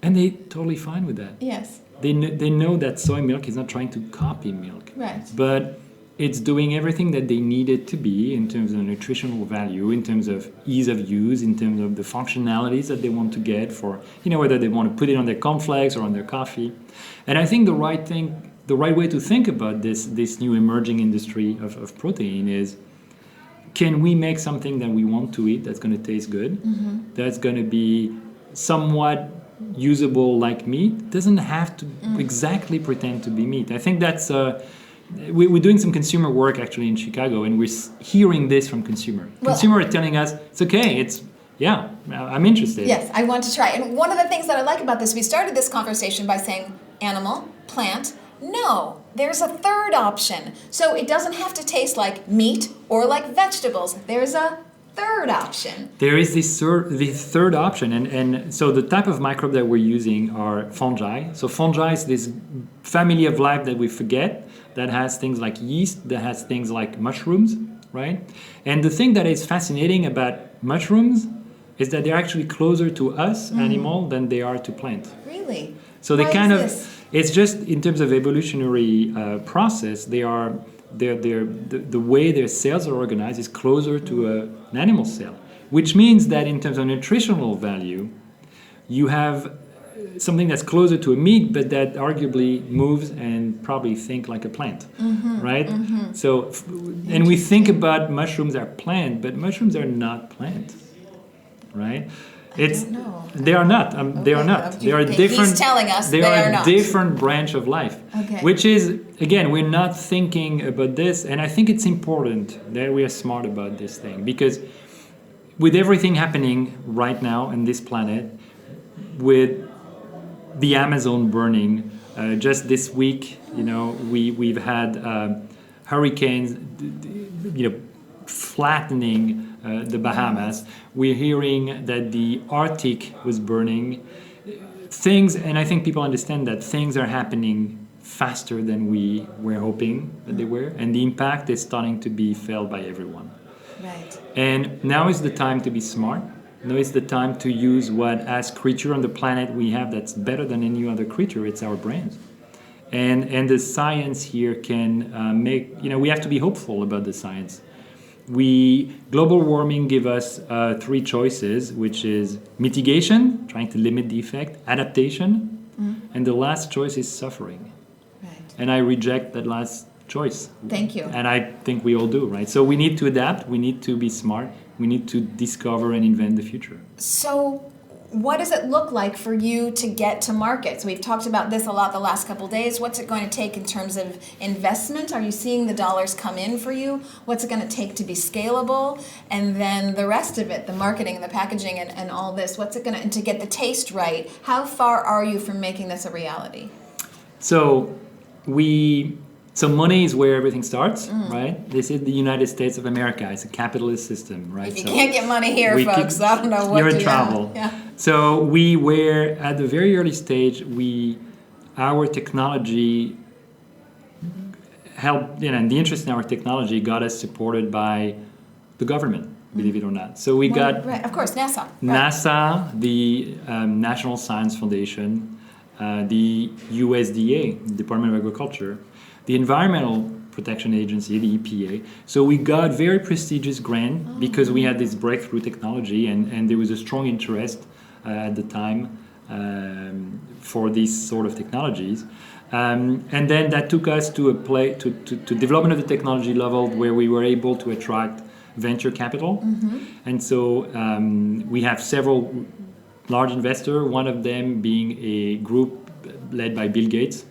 And they're totally fine with that. Yes, They know that soy milk is not trying to copy milk. right. But it's doing everything that they need it to be in terms of nutritional value, in terms of ease of use, in terms of the functionalities that they want to get for, whether they want to put it on their cornflakes or on their coffee. And I think the right way to think about this new emerging industry of protein is can we make something that we want to eat that's going to taste good, that's going to be somewhat usable like meat, doesn't have to exactly pretend to be meat. I think that's we're doing some consumer work actually in Chicago, and we're hearing this from consumer. Consumer are telling us it's okay, I'm interested. Yes, I want to try. And one of the things that I like about this, we started this conversation by saying animal, plant. No, there's a third option. So it doesn't have to taste like meat or like vegetables. There's a third option. There is this third option, and so the type of microbe that we're using are fungi. So fungi is this family of life that we forget, that has things like yeast, that has things like mushrooms, right? And the thing that is fascinating about mushrooms is that they're actually closer to us, animal, than they are to plant. Really? So they Why kind is of, this? it's just in terms of evolutionary process, the way their cells are organized is closer to an animal cell, which means that in terms of nutritional value, you have something that's closer to a meat, but that arguably moves and probably think like a plant, right? So, and we think about mushrooms are plant, but mushrooms are not plant, right? They are not. They are not. They are different. He's telling us they are are a not. different branch of life. Okay. Which is, again, we're not thinking about this, and I think it's important that we are smart about this thing, because with everything happening right now on this planet, with the Amazon burning, just this week, we've had hurricanes, flattening the Bahamas. We're hearing that the Arctic was burning. And I think people understand that things are happening faster than we were hoping that they were, and the impact is starting to be felt by everyone. Right. And now is the time to be smart. Now is the time to use what, as creature on the planet, we have that's better than any other creature. It's our brains. And the science here can we have to be hopeful about the science. Global warming give us three choices, which is mitigation, trying to limit the effect, adaptation, and the last choice is suffering. Right. And I reject that last choice. Thank you. And I think we all do, right? So we need to adapt, we need to be smart, we need to discover and invent the future. So what does it look like for you to get to market? So we've talked about this a lot the last couple of days. What's it going to take in terms of investment? Are you seeing the dollars come in for you? What's it going to take to be scalable? And then the rest of it, the marketing, the packaging, and all this, what's it going to get the taste right? How far are you from making this a reality? So money is where everything starts, right? This is the United States of America. It's a capitalist system, right? If you can't get money here, folks, I don't know what you're to in trouble. Yeah. So we were at the very early stage. Our technology helped, and the interest in our technology got us supported by the government, believe it or not. So we got right, of course, NASA. Right. NASA, the National Science Foundation, the USDA, Department of Agriculture, the Environmental Protection Agency, the EPA. So we got very prestigious grant because we had this breakthrough technology, and there was a strong interest at the time for these sort of technologies. And then that took us to to development of the technology level where we were able to attract venture capital. And so we have several large investors, one of them being a group led by Bill Gates.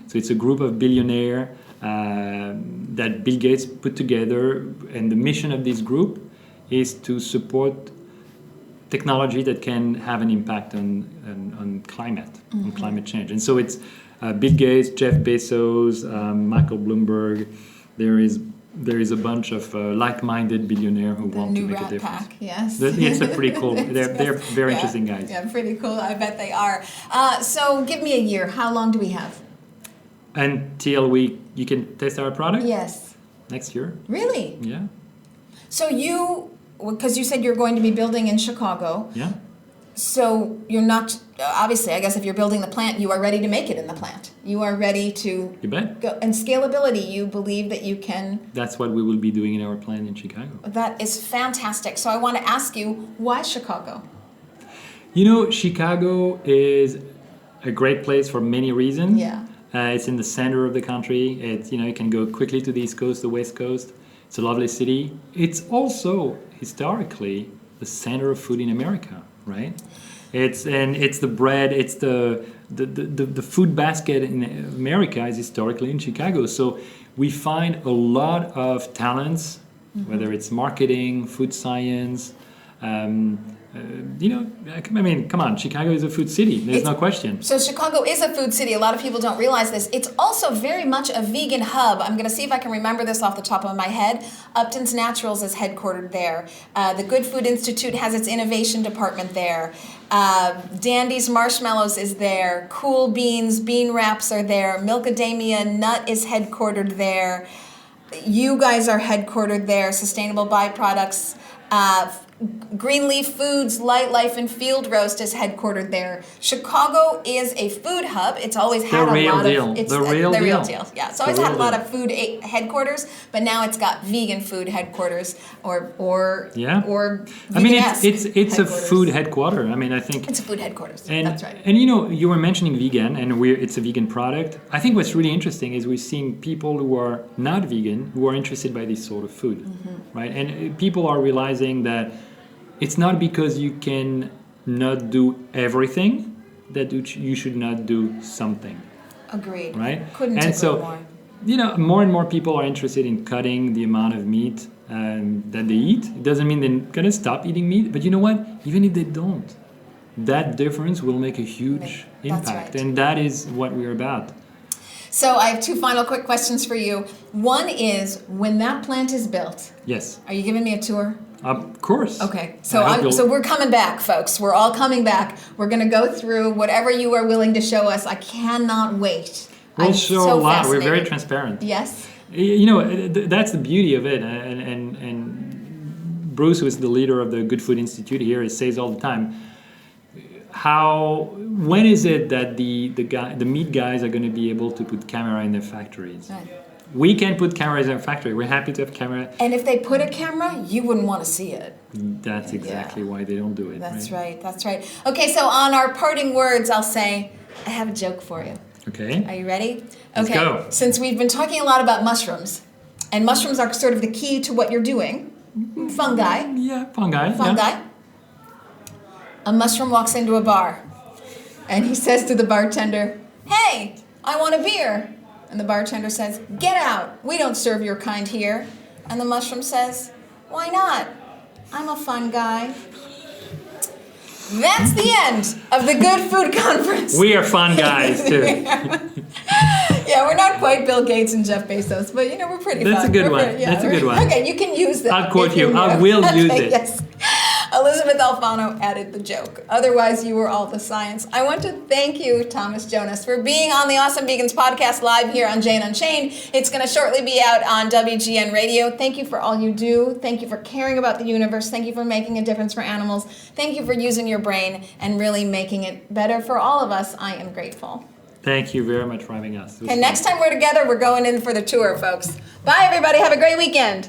So it's a group of billionaires that Bill Gates put together, and the mission of this group is to support technology that can have an impact on climate, on climate change. And so it's Bill Gates, Jeff Bezos, Michael Bloomberg. There is a bunch of like-minded billionaires who want to make a difference. Pack, yes. It's a pretty cool. They're very interesting guys. Yeah, pretty cool. I bet they are. So give me a year. How long do we have? Until you can test our product? Yes. Next year. Really? Yeah. So because you said you're going to be building in Chicago. Yeah. So you're not, obviously, I guess if you're building the plant, you are ready to make it in the plant. You are ready to You bet. go. And scalability, you believe that you can. That's what we will be doing in our plant in Chicago. That is fantastic. So I want to ask you, why Chicago? Chicago is a great place for many reasons. Yeah. It's in the center of the country. It's, you can go quickly to the East Coast, the West Coast. It's a lovely city. It's also historically the center of food in America, right? It's the bread. It's the food basket in America is historically in Chicago. So we find a lot of talents, whether it's marketing, food science. I mean, come on, Chicago is a food city. There's no question. So Chicago is a food city. A lot of people don't realize this. It's also very much a vegan hub. I'm going to see if I can remember this off the top of my head. Upton's Naturals is headquartered there. The Good Food Institute has its innovation department there. Dandy's Marshmallows is there. Cool Beans Bean Wraps are there. Milkadamia Nut is headquartered there. You guys are headquartered there. Sustainable Bioproducts. Greenleaf Foods, Light Life and Field Roast is headquartered there. Chicago is a food hub. It's always had a lot of... It's the real deal. Yeah, it's always had a lot of food headquarters, but now it's got vegan food headquarters or I mean, it's a food headquarter. I mean, I think... It's a food headquarters. That's right. And you were mentioning vegan, and it's a vegan product. I think what's really interesting is we're seeing people who are not vegan who are interested by this sort of food, right? And people are realizing that it's not because you can not do everything that you should not do something. Agreed. Right? Couldn't agree more. More and more people are interested in cutting the amount of meat that they eat. It doesn't mean they're going to stop eating meat, but you know what? Even if they don't, that difference will make a huge impact. Right. And that is what we're about. So I have two final quick questions for you. One is, when that plant is built, Yes. are you giving me a tour? Of course. Okay, so we're coming back, folks. We're all coming back. We're going to go through whatever you are willing to show us. I cannot wait. We'll show a lot. We're very fascinated. transparent. Yes. That's the beauty of it. And Bruce, who is the leader of the Good Food Institute here, says all the time, when is it that the meat guys are going to be able to put camera in their factories? Right. We can put cameras in our factory. We're happy to have camera. And if they put a camera, you wouldn't want to see it. That's exactly why they don't do it. That's right. That's right. Okay, so on our parting words, I'll say, I have a joke for you. Okay. Are you ready? Let's go. Since we've been talking a lot about mushrooms, and mushrooms are sort of the key to what you're doing, fungi. Yeah, fungi. Yeah. A mushroom walks into a bar, and he says to the bartender, "Hey, I want a beer." And the bartender says, "Get out. We don't serve your kind here." And the mushroom says, "Why not? I'm a fun guy." That's the end of the Good Food Conference. We are fun guys, too. Yeah, we're not quite Bill Gates and Jeff Bezos, but we're pretty fun. That's a good one. That's a good one. Okay, you can use that. I'll quote you. I will use it. Yes. Elysabeth Alfano added the joke. Otherwise, you were all the science. I want to thank you, Thomas Jonas, for being on the Awesome Vegans podcast live here on Jane Unchained. It's going to shortly be out on WGN Radio. Thank you for all you do. Thank you for caring about the universe. Thank you for making a difference for animals. Thank you for using your brain and really making it better for all of us. I am grateful. Thank you very much for having us. And next time we're together, we're going in for the tour, folks. Bye, everybody. Have a great weekend.